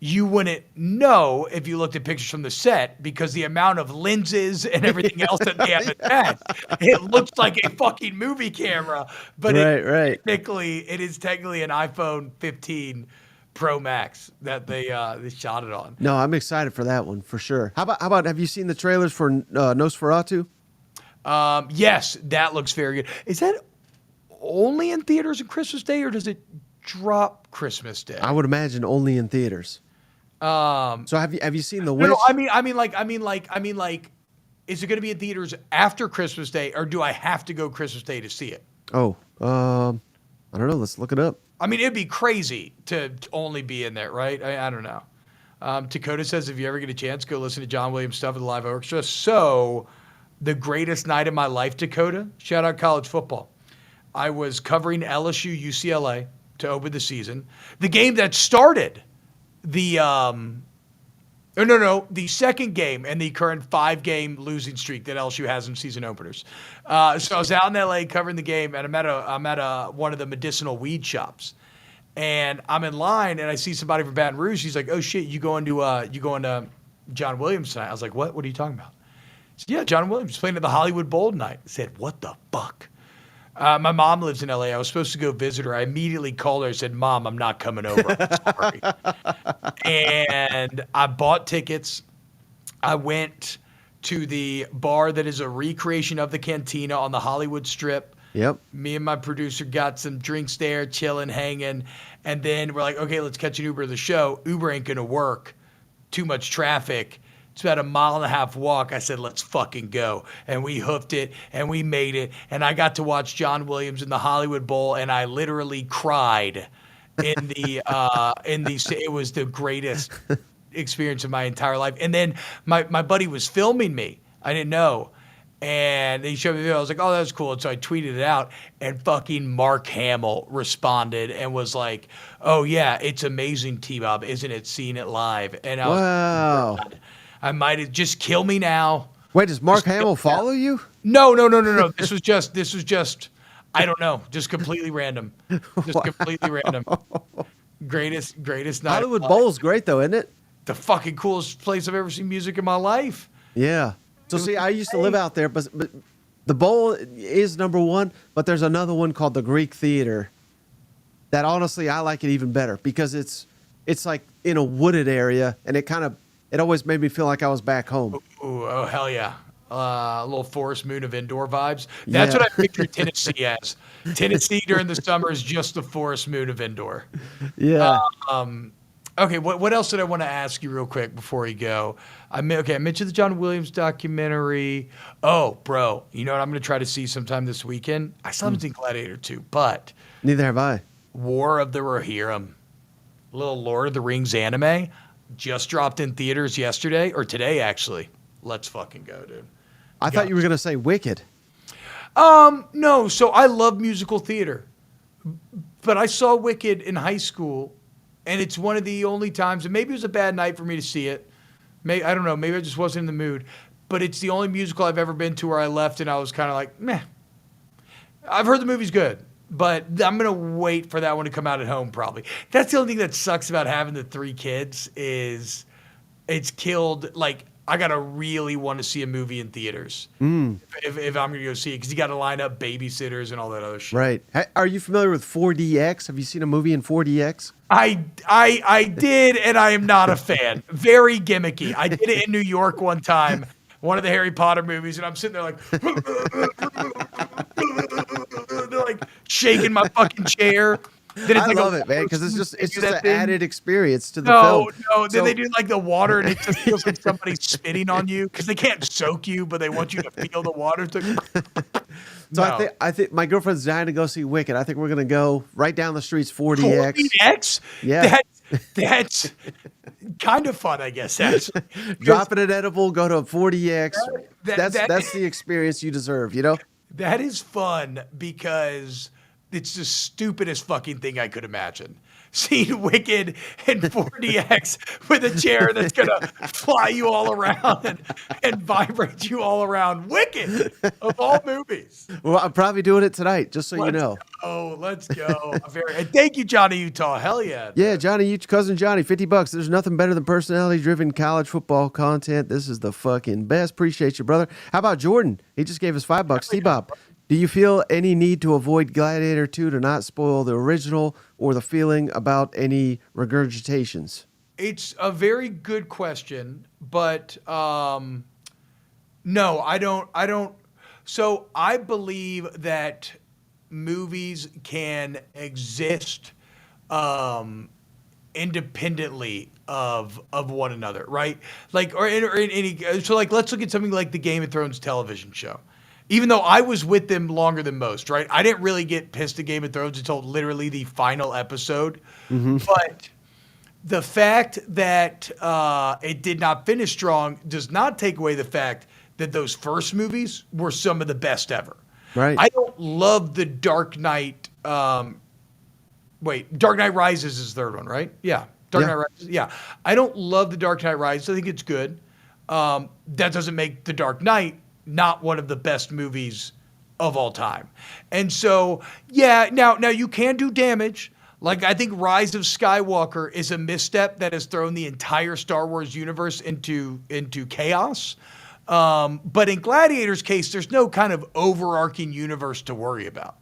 Speaker 3: you wouldn't know if you looked at pictures from the set because the amount of lenses and everything else that they have attached, it looks like a fucking movie camera. But it is technically an iPhone 15 Pro Max that they shot it on.
Speaker 2: No, I'm excited for that one for sure. How about have you seen the trailers for Nosferatu?
Speaker 3: Yes, that looks very good. Is that only in theaters on Christmas Day or does it drop Christmas Day?
Speaker 2: I would imagine only in theaters. So have you seen The
Speaker 3: No,
Speaker 2: Witch?
Speaker 3: no, I mean, is it going to be in theaters after Christmas Day, or do I have to go Christmas Day to see it?
Speaker 2: Oh, I don't know. Let's look it up.
Speaker 3: I mean, it'd be crazy to only be in there, right? I don't know. Dakota says, if you ever get a chance, go listen to John Williams stuff at the live orchestra. So, the greatest night of my life, Dakota. Shout out college football. I was covering LSU UCLA to open the season. The game that started the the second game and the current 5-game losing streak that LSU has in season openers. So I was out in LA covering the game, and I'm at one of the medicinal weed shops, and I'm in line, and I see somebody from Baton Rouge. He's like, "Oh shit, you going to John Williams tonight?" I was like, "What? What are you talking about?" He said, "Yeah, John Williams playing at the Hollywood Bowl tonight." I said, "What the fuck?" My mom lives in LA. I was supposed to go visit her. I immediately called her and said, "Mom, I'm not coming over. I'm sorry." And I bought tickets. I went to the bar that is a recreation of the Cantina on the Hollywood Strip.
Speaker 2: Yep.
Speaker 3: Me and my producer got some drinks there, chilling, hanging. And then we're like, okay, let's catch an Uber to the show. Uber ain't going to work. Too much traffic. It's about a 1.5 mile walk. I said, let's fucking go. And we hoofed it and we made it. And I got to watch John Williams in the Hollywood Bowl, and I literally cried it was the greatest experience of my entire life. And then my buddy was filming me. I didn't know. And he showed me the video. I was like, oh, that was cool. And so I tweeted it out, and fucking Mark Hamill responded and was like, oh yeah, it's amazing, T-Bob, isn't it, seeing it live? And I was
Speaker 2: Wow.
Speaker 3: God, I might have just kill me now.
Speaker 2: Wait, does Mark Hamill follow you?
Speaker 3: No. This was just I don't know, just completely random. Just completely random. Greatest night.
Speaker 2: Hollywood Bowl's great though, isn't it?
Speaker 3: The fucking coolest place I've ever seen music in my life.
Speaker 2: Yeah. So see, I used to live out there, but the Bowl is number one, but there's another one called the Greek Theater that honestly I like it even better because it's like in a wooded area, and it always made me feel like I was back home.
Speaker 3: Ooh, oh hell yeah. A little Forest Moon of indoor vibes. That's
Speaker 2: Yeah.
Speaker 3: what I picture Tennessee as. Tennessee during the summer is just the Forest Moon of indoor.
Speaker 2: Yeah.
Speaker 3: Okay, what else did I want to ask you real quick before you go? I mentioned the John Williams documentary. Oh, bro, you know what I'm going to try to see sometime this weekend? I still haven't seen Gladiator 2, but
Speaker 2: Neither have I.
Speaker 3: War of the Rohirrim, little Lord of the Rings anime, just dropped in theaters yesterday, or today actually. Let's fucking go, dude.
Speaker 2: I thought you were gonna say Wicked.
Speaker 3: No, so I love musical theater, but I saw Wicked in high school, and it's one of the only times, and maybe it was a bad night for me to see it. Maybe, I don't know, maybe I just wasn't in the mood, but it's the only musical I've ever been to where I left and I was kind of like, meh. I've heard the movie's good, but I'm going to wait for that one to come out at home probably. That's the only thing that sucks about having the 3 kids is it's killed, like, I got to really want to see a movie in theaters if I'm going to go see it, because you got to line up babysitters and all that other shit.
Speaker 2: Right. Are you familiar with 4DX? Have you seen a movie in 4DX?
Speaker 3: I did, and I am not a fan. Very gimmicky. I did it in New York one time, one of the Harry Potter movies, and I'm sitting there like, they're like shaking my fucking chair. Then it's
Speaker 2: I
Speaker 3: like
Speaker 2: love it, man, because it's just an
Speaker 3: thing.
Speaker 2: added experience to the film.
Speaker 3: No. Then
Speaker 2: So-
Speaker 3: they do like the water, and it just feels like somebody's spitting on you because they can't soak you, but they want you to feel the water.
Speaker 2: So I think my girlfriend's dying to go see Wicked. I think we're gonna go right down the streets 4DX.
Speaker 3: 4DX?
Speaker 2: Yeah.
Speaker 3: That's kind of fun, I guess. Actually.
Speaker 2: Drop it at edible, go to 4DX.
Speaker 3: That-
Speaker 2: That's the experience you deserve, you know?
Speaker 3: That is fun because it's the stupidest fucking thing I could imagine. Seeing Wicked in 4DX with a chair that's going to fly you all around and vibrate you all around. Wicked, of all movies.
Speaker 2: Well, I'm probably doing it tonight, just so you know.
Speaker 3: Let's go. And thank you, Johnny Utah. Hell yeah.
Speaker 2: Yeah, Johnny, cousin Johnny, $50. There's nothing better than personality-driven college football content. This is the fucking best. Appreciate you, brother. How about Jordan? He just gave us $5. T-Bob, do you feel any need to avoid Gladiator 2 to not spoil the original or the feeling about any regurgitations?
Speaker 3: It's a very good question, but no, I don't. So I believe that movies can exist independently of one another, right? Like, or in any, so like, let's look at something like the Game of Thrones television show. Even though I was with them longer than most, right? I didn't really get pissed at Game of Thrones until literally the final episode. But the fact that it did not finish strong does not take away the fact that those first movies were some of the best ever.
Speaker 2: Right.
Speaker 3: I don't love the Dark Knight. Dark Knight Rises is the third one, right? Yeah. Dark Knight Rises. Yeah. I don't love the Dark Knight Rises. I think it's good. That doesn't make the Dark Knight not one of the best movies of all time. And so, yeah, now you can do damage. Like, I think Rise of Skywalker is a misstep that has thrown the entire Star Wars universe into chaos. But in Gladiator's case, there's no kind of overarching universe to worry about.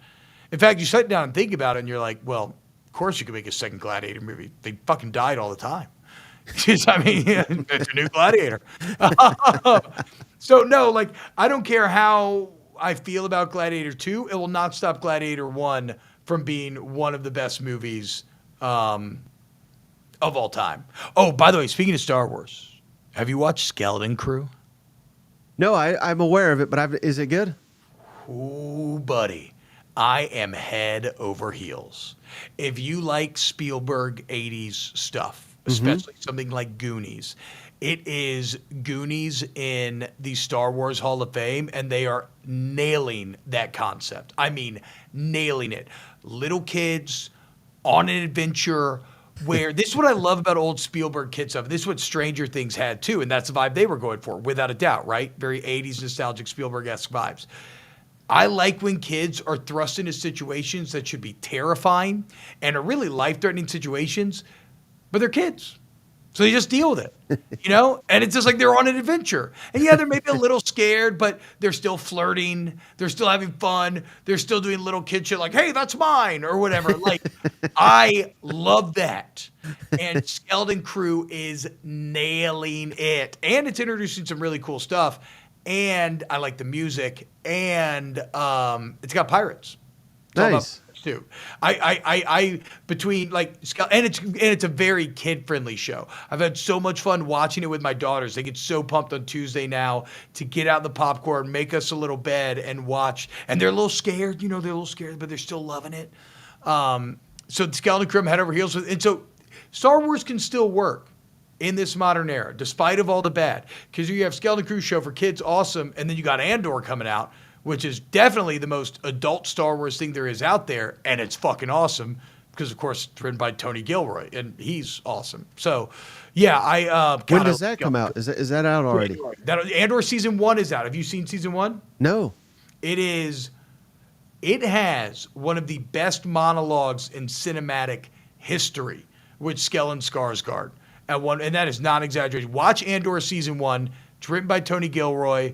Speaker 3: In fact, you sit down and think about it, and you're like, well, of course you could make a second Gladiator movie. They fucking died all the time. I mean, it's a new Gladiator. So, no, like, I don't care how I feel about Gladiator 2. It will not stop Gladiator 1 from being one of the best movies of all time. Oh, by the way, speaking of Star Wars, have you watched Skeleton Crew?
Speaker 2: No, I'm aware of it, but is it good?
Speaker 3: Ooh, buddy. I am head over heels. If you like Spielberg 80s stuff, especially something like Goonies, it is Goonies in the Star Wars Hall of Fame, and they are nailing that concept. I mean, nailing it. Little kids on an adventure where this is what I love about old Spielberg kid stuff. This is what Stranger Things had too, and that's the vibe they were going for, without a doubt, right? Very 80s nostalgic Spielberg-esque vibes. I like when kids are thrust into situations that should be terrifying and are really life-threatening situations, but they're kids. So they just deal with it, you know? And it's just like they're on an adventure. And yeah, they're maybe a little scared, but they're still flirting. They're still having fun. They're still doing little kid shit like, hey, that's mine, or whatever. Like, I love that. And Skeleton Crew is nailing it. And it's introducing some really cool stuff. And I like the music. And it's got pirates. It's all about
Speaker 2: Nice.
Speaker 3: too. I between like, and it's a very kid friendly show. I've had so much fun watching it with my daughters. They get so pumped on Tuesday now to get out the popcorn, make us a little bed, and watch. And they're a little scared, they're a little scared, but they're still loving it. So the Skeleton Crew, I'm head over heels with, and so Star Wars can still work in this modern era, despite of all the bad, because you have Skeleton Crew show for kids, awesome, and then you got Andor coming out, which is definitely the most adult Star Wars thing there is out there, and it's fucking awesome because, of course, it's written by Tony Gilroy, and he's awesome. So, yeah,
Speaker 2: When does that come out? Is that out already?
Speaker 3: Andor season 1 is out. Have you seen season 1?
Speaker 2: No.
Speaker 3: It has one of the best monologues in cinematic history with Stellan Skarsgård, and that is not exaggerated. Watch Andor season 1. It's written by Tony Gilroy.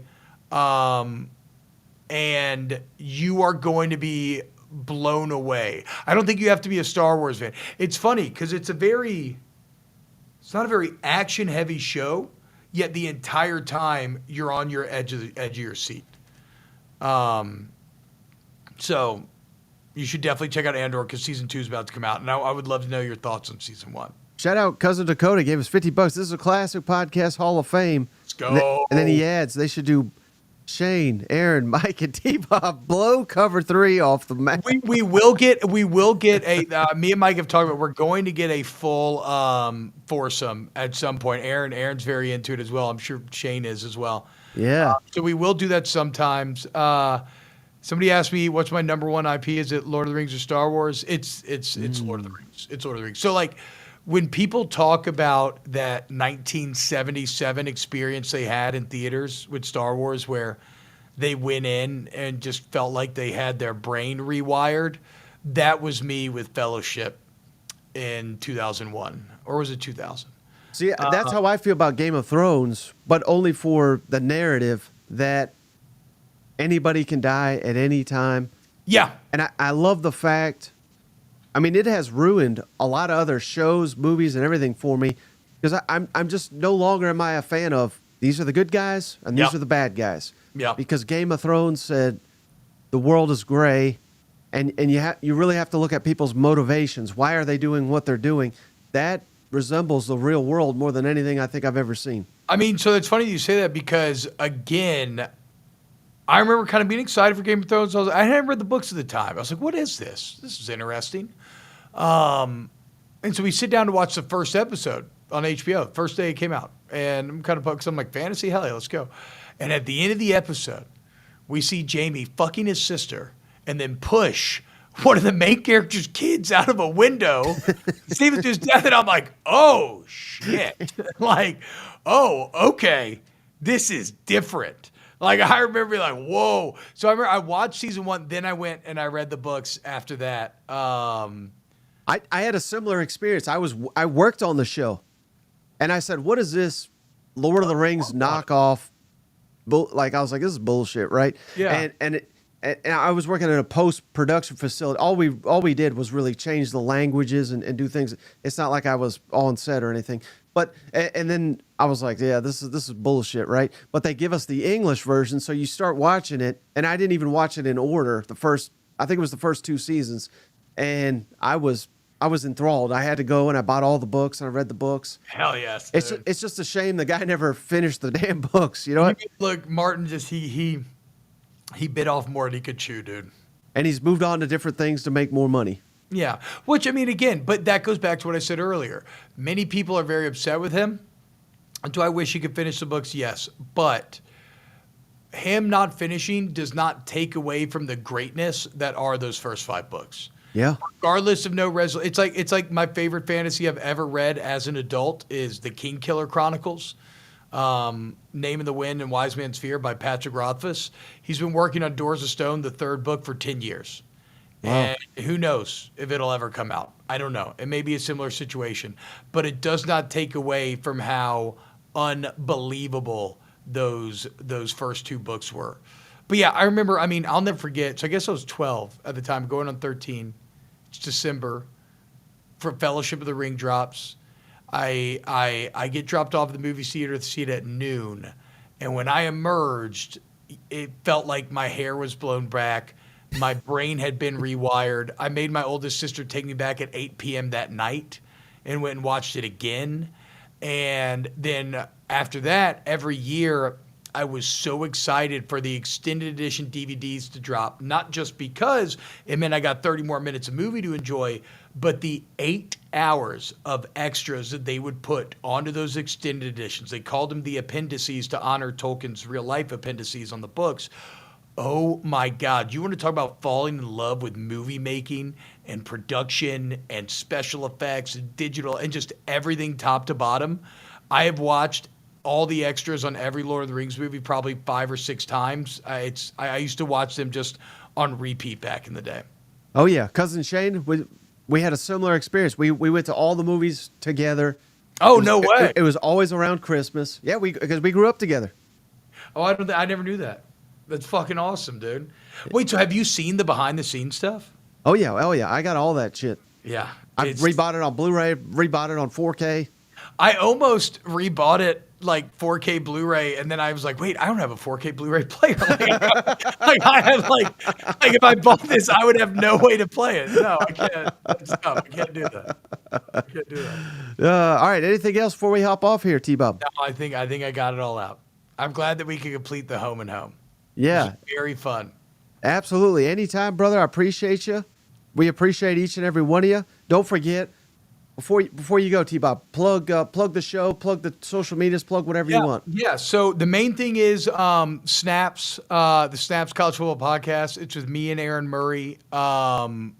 Speaker 3: And you are going to be blown away. I don't think you have to be a Star Wars fan. It's funny because it's not a very action heavy show, yet the entire time you're on your edge of your seat. So you should definitely check out Andor because season 2 is about to come out. And I would love to know your thoughts on season 1.
Speaker 2: Shout out Cousin Dakota, gave us $50. This is a classic podcast Hall of Fame.
Speaker 3: Let's go.
Speaker 2: And then he adds they should do Shane, Aaron, Mike, and T-Bob blow cover 3 off the map.
Speaker 3: We will get a me and Mike have talked about, we're going to get a full foursome at some point. Aaron's very into it as well. I'm sure Shane is as well.
Speaker 2: Yeah.
Speaker 3: So we will do that sometimes. Somebody asked me, what's my number one IP? Is it Lord of the Rings or Star Wars? It's Lord of the Rings. It's Lord of the Rings. So like when people talk about that 1977 experience they had in theaters with Star Wars where they went in and just felt like they had their brain rewired, that was me with Fellowship in 2001. Or was it 2000?
Speaker 2: See, that's how I feel about Game of Thrones, but only for the narrative that anybody can die at any time.
Speaker 3: Yeah.
Speaker 2: And I love the fact, I mean, it has ruined a lot of other shows, movies, and everything for me because I'm just no longer am I a fan of these are the good guys and these are the bad guys.
Speaker 3: Yeah.
Speaker 2: Because Game of Thrones said the world is gray, and you really have to look at people's motivations. Why are they doing what they're doing? that resembles the real world more than anything I think I've ever seen.
Speaker 3: I mean, so it's funny you say that because, again, I remember kind of being excited for Game of Thrones. I hadn't read the books at the time. I was like, what is this? This is interesting. And so we sit down to watch the first episode on HBO, first day it came out. And I'm kind of focused. I'm like, fantasy? Hell yeah, let's go. And at the end of the episode, we see Jamie fucking his sister and then push one of the main character's kids out of a window, see him to his death. And I'm like, oh, shit. Like, oh, okay. This is different. Like, I remember being like, whoa. So I remember I watched season 1, then I went and I read the books after that.
Speaker 2: I had a similar experience. I worked on the show, and I said, "What is this Lord of the Rings knockoff?" Like I was like, "This is bullshit, right?"
Speaker 3: Yeah.
Speaker 2: And I was working in a post-production facility. All we did was really change the languages and do things. It's not like I was on set or anything. But and then I was like, "Yeah, this is bullshit, right?" But they give us the English version, so you start watching it, and I didn't even watch it in order. I think it was the first 2 seasons, and I was enthralled. I had to go and I bought all the books and I read the books.
Speaker 3: Hell yes.
Speaker 2: It's just a shame the guy never finished the damn books. You know what?
Speaker 3: Look, Martin just he bit off more than he could chew, dude.
Speaker 2: And he's moved on to different things to make more money.
Speaker 3: Yeah. Which, I mean, again, but that goes back to what I said earlier. Many people are very upset with him. Do I wish he could finish the books? Yes. But him not finishing does not take away from the greatness that are those first 5 books.
Speaker 2: Yeah.
Speaker 3: Regardless of no resolution. It's like my favorite fantasy I've ever read as an adult is the Kingkiller Chronicles. Name in the Wind and Wise Man's Fear by Patrick Rothfuss. He's been working on Doors of Stone, the 3rd book, for 10 years. Wow. And who knows if it'll ever come out. I don't know. It may be a similar situation. But it does not take away from how unbelievable those first 2 books were. But yeah, I remember, I mean, I'll never forget. So I guess I was 12 at the time, going on 13. It's December. For Fellowship of the Ring drops. I get dropped off at the movie theater to see it at noon. And when I emerged, it felt like my hair was blown back. My brain had been rewired. I made my oldest sister take me back at 8 p.m. that night and went and watched it again. And then after that, every year, I was so excited for the extended edition DVDs to drop, not just because it meant I got 30 more minutes of movie to enjoy, but the 8 hours of extras that they would put onto those extended editions. They called them the appendices to honor Tolkien's real life appendices on the books. Oh my God. You want to talk about falling in love with movie making and production and special effects and digital and just everything top to bottom? I have watched all the extras on every Lord of the Rings movie probably 5 or 6 times. I used to watch them just on repeat back in the day.
Speaker 2: Oh yeah, Cousin Shane, we had a similar experience. We went to all the movies together.
Speaker 3: Oh, no way.
Speaker 2: It was always around Christmas. Yeah, because we grew up together.
Speaker 3: Oh, I never knew that. That's fucking awesome, dude. Wait, so have you seen the behind the scenes stuff?
Speaker 2: Oh yeah, I got all that shit.
Speaker 3: Yeah.
Speaker 2: I rebought it on Blu-ray, rebought it on 4K.
Speaker 3: I almost rebought it like 4K Blu-ray, and then I was like, wait, I don't have a 4K Blu-ray player. Like if I bought this, I would have no way to play it. No, I can't. Stop. I can't do that.
Speaker 2: All right. Anything else before we hop off here, T-Bob?
Speaker 3: No, I think I got it all out. I'm glad that we could complete the home and home.
Speaker 2: Yeah.
Speaker 3: Very fun.
Speaker 2: Absolutely. Anytime, brother. I appreciate you. We appreciate each and every one of you. Don't forget, before you go, T-Bob, plug the show, plug the social medias, plug whatever you want.
Speaker 3: Yeah. So the main thing is Snaps, the Snaps College Football Podcast. It's with me and Aaron Murray. And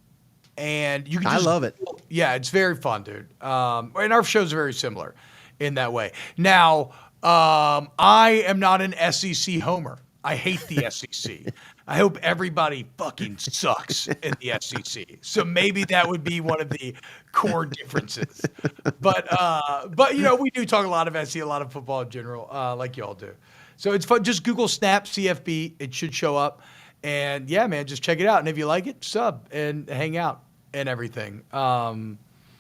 Speaker 3: you can
Speaker 2: I love it.
Speaker 3: Yeah, it's very fun, dude. And our shows are very similar in that way. Now, I am not an SEC homer. I hate the SEC. I hope everybody fucking sucks in the SEC. So maybe that would be one of the core differences. But you know, we do talk a lot of SEC, a lot of football in general, like y'all do. So it's fun. Just Google Snap CFB. It should show up. And yeah, man, just check it out. And if you like it, sub and hang out and everything.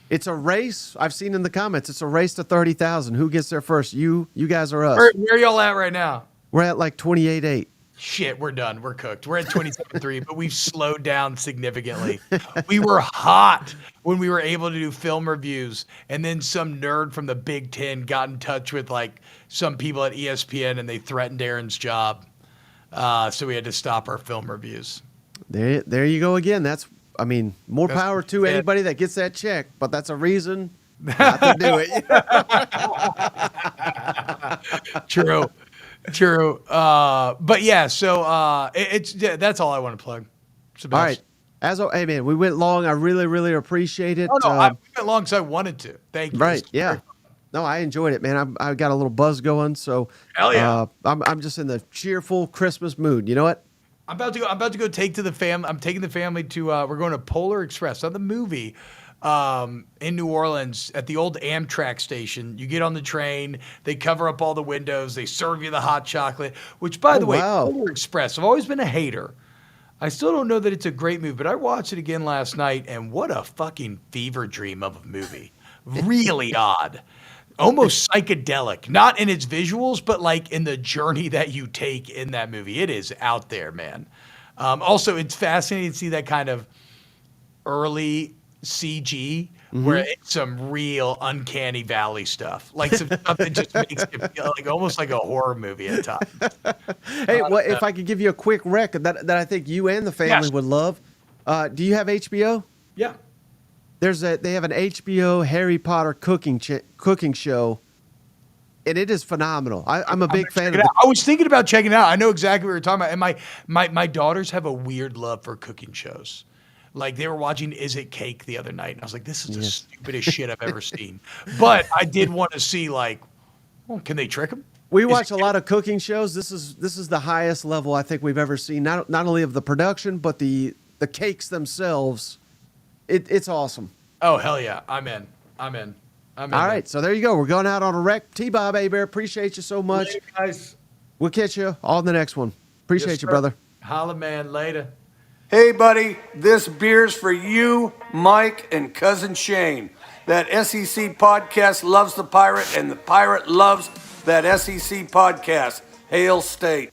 Speaker 2: It's a race. I've seen in the comments. It's a race to 30,000. Who gets there first? You guys or us?
Speaker 3: Where y'all at right now?
Speaker 2: We're at like 28.8.
Speaker 3: Shit, we're done. We're cooked. We're at 27.3, but we've slowed down significantly. We were hot when we were able to do film reviews, and then some nerd from the Big Ten got in touch with like some people at ESPN, and they threatened Aaron's job. So we had to stop our film reviews.
Speaker 2: There you go again. More power to anybody that gets that check, but that's a reason not to do it.
Speaker 3: True. But yeah, so that's all I want to plug.
Speaker 2: All right. Hey man, we went long. I really, really appreciate it.
Speaker 3: Oh no, I went long because I wanted to. Thank you.
Speaker 2: Right. Yeah. No, I enjoyed it, man. I got a little buzz going, so
Speaker 3: hell yeah.
Speaker 2: I'm just in the cheerful Christmas mood. You know what?
Speaker 3: I'm about to go take to the family. I'm taking the family to. We're going to Polar Express, not the movie, in New Orleans at the old Amtrak station. You get on the train. They cover up all the windows. They serve you the hot chocolate. Which, by the way,
Speaker 2: wow.
Speaker 3: Polar Express. I've always been a hater. I still don't know that it's a great movie, but I watched it again last night, and what a fucking fever dream of a movie. Really odd. Almost psychedelic, not in its visuals, but like in the journey that you take in that movie. It is out there, man. Also, it's fascinating to see that kind of early CG where it's some real uncanny valley stuff, like some stuff that just makes it feel like almost like a horror movie at times.
Speaker 2: Hey, if I could give you a quick rec that I think you and the family would love. Do you have HBO?
Speaker 3: Yeah.
Speaker 2: They have an HBO Harry Potter cooking show, and it is phenomenal. I'm a big fan of it.
Speaker 3: I was thinking about checking it out. I know exactly what you're talking about. And my daughters have a weird love for cooking shows. Like they were watching Is It Cake the other night, and I was like, this is the stupidest shit I've ever seen. But I did want to see like, well, can they trick them?
Speaker 2: We watch a lot of cooking shows. This is the highest level I think we've ever seen. Not only of the production, but the cakes themselves. It's awesome.
Speaker 3: Oh, hell yeah. I'm in. All
Speaker 2: right, so there you go. We're going out on a wreck. T-Bob, Hebert, appreciate you so much.
Speaker 3: Later, guys.
Speaker 2: We'll catch you on the next one. Appreciate you, brother.
Speaker 3: Holla, man. Later.
Speaker 4: Hey, buddy. This beer's for you, Mike, and Cousin Shane. That SEC podcast loves the Pirate, and the Pirate loves that SEC podcast. Hail State.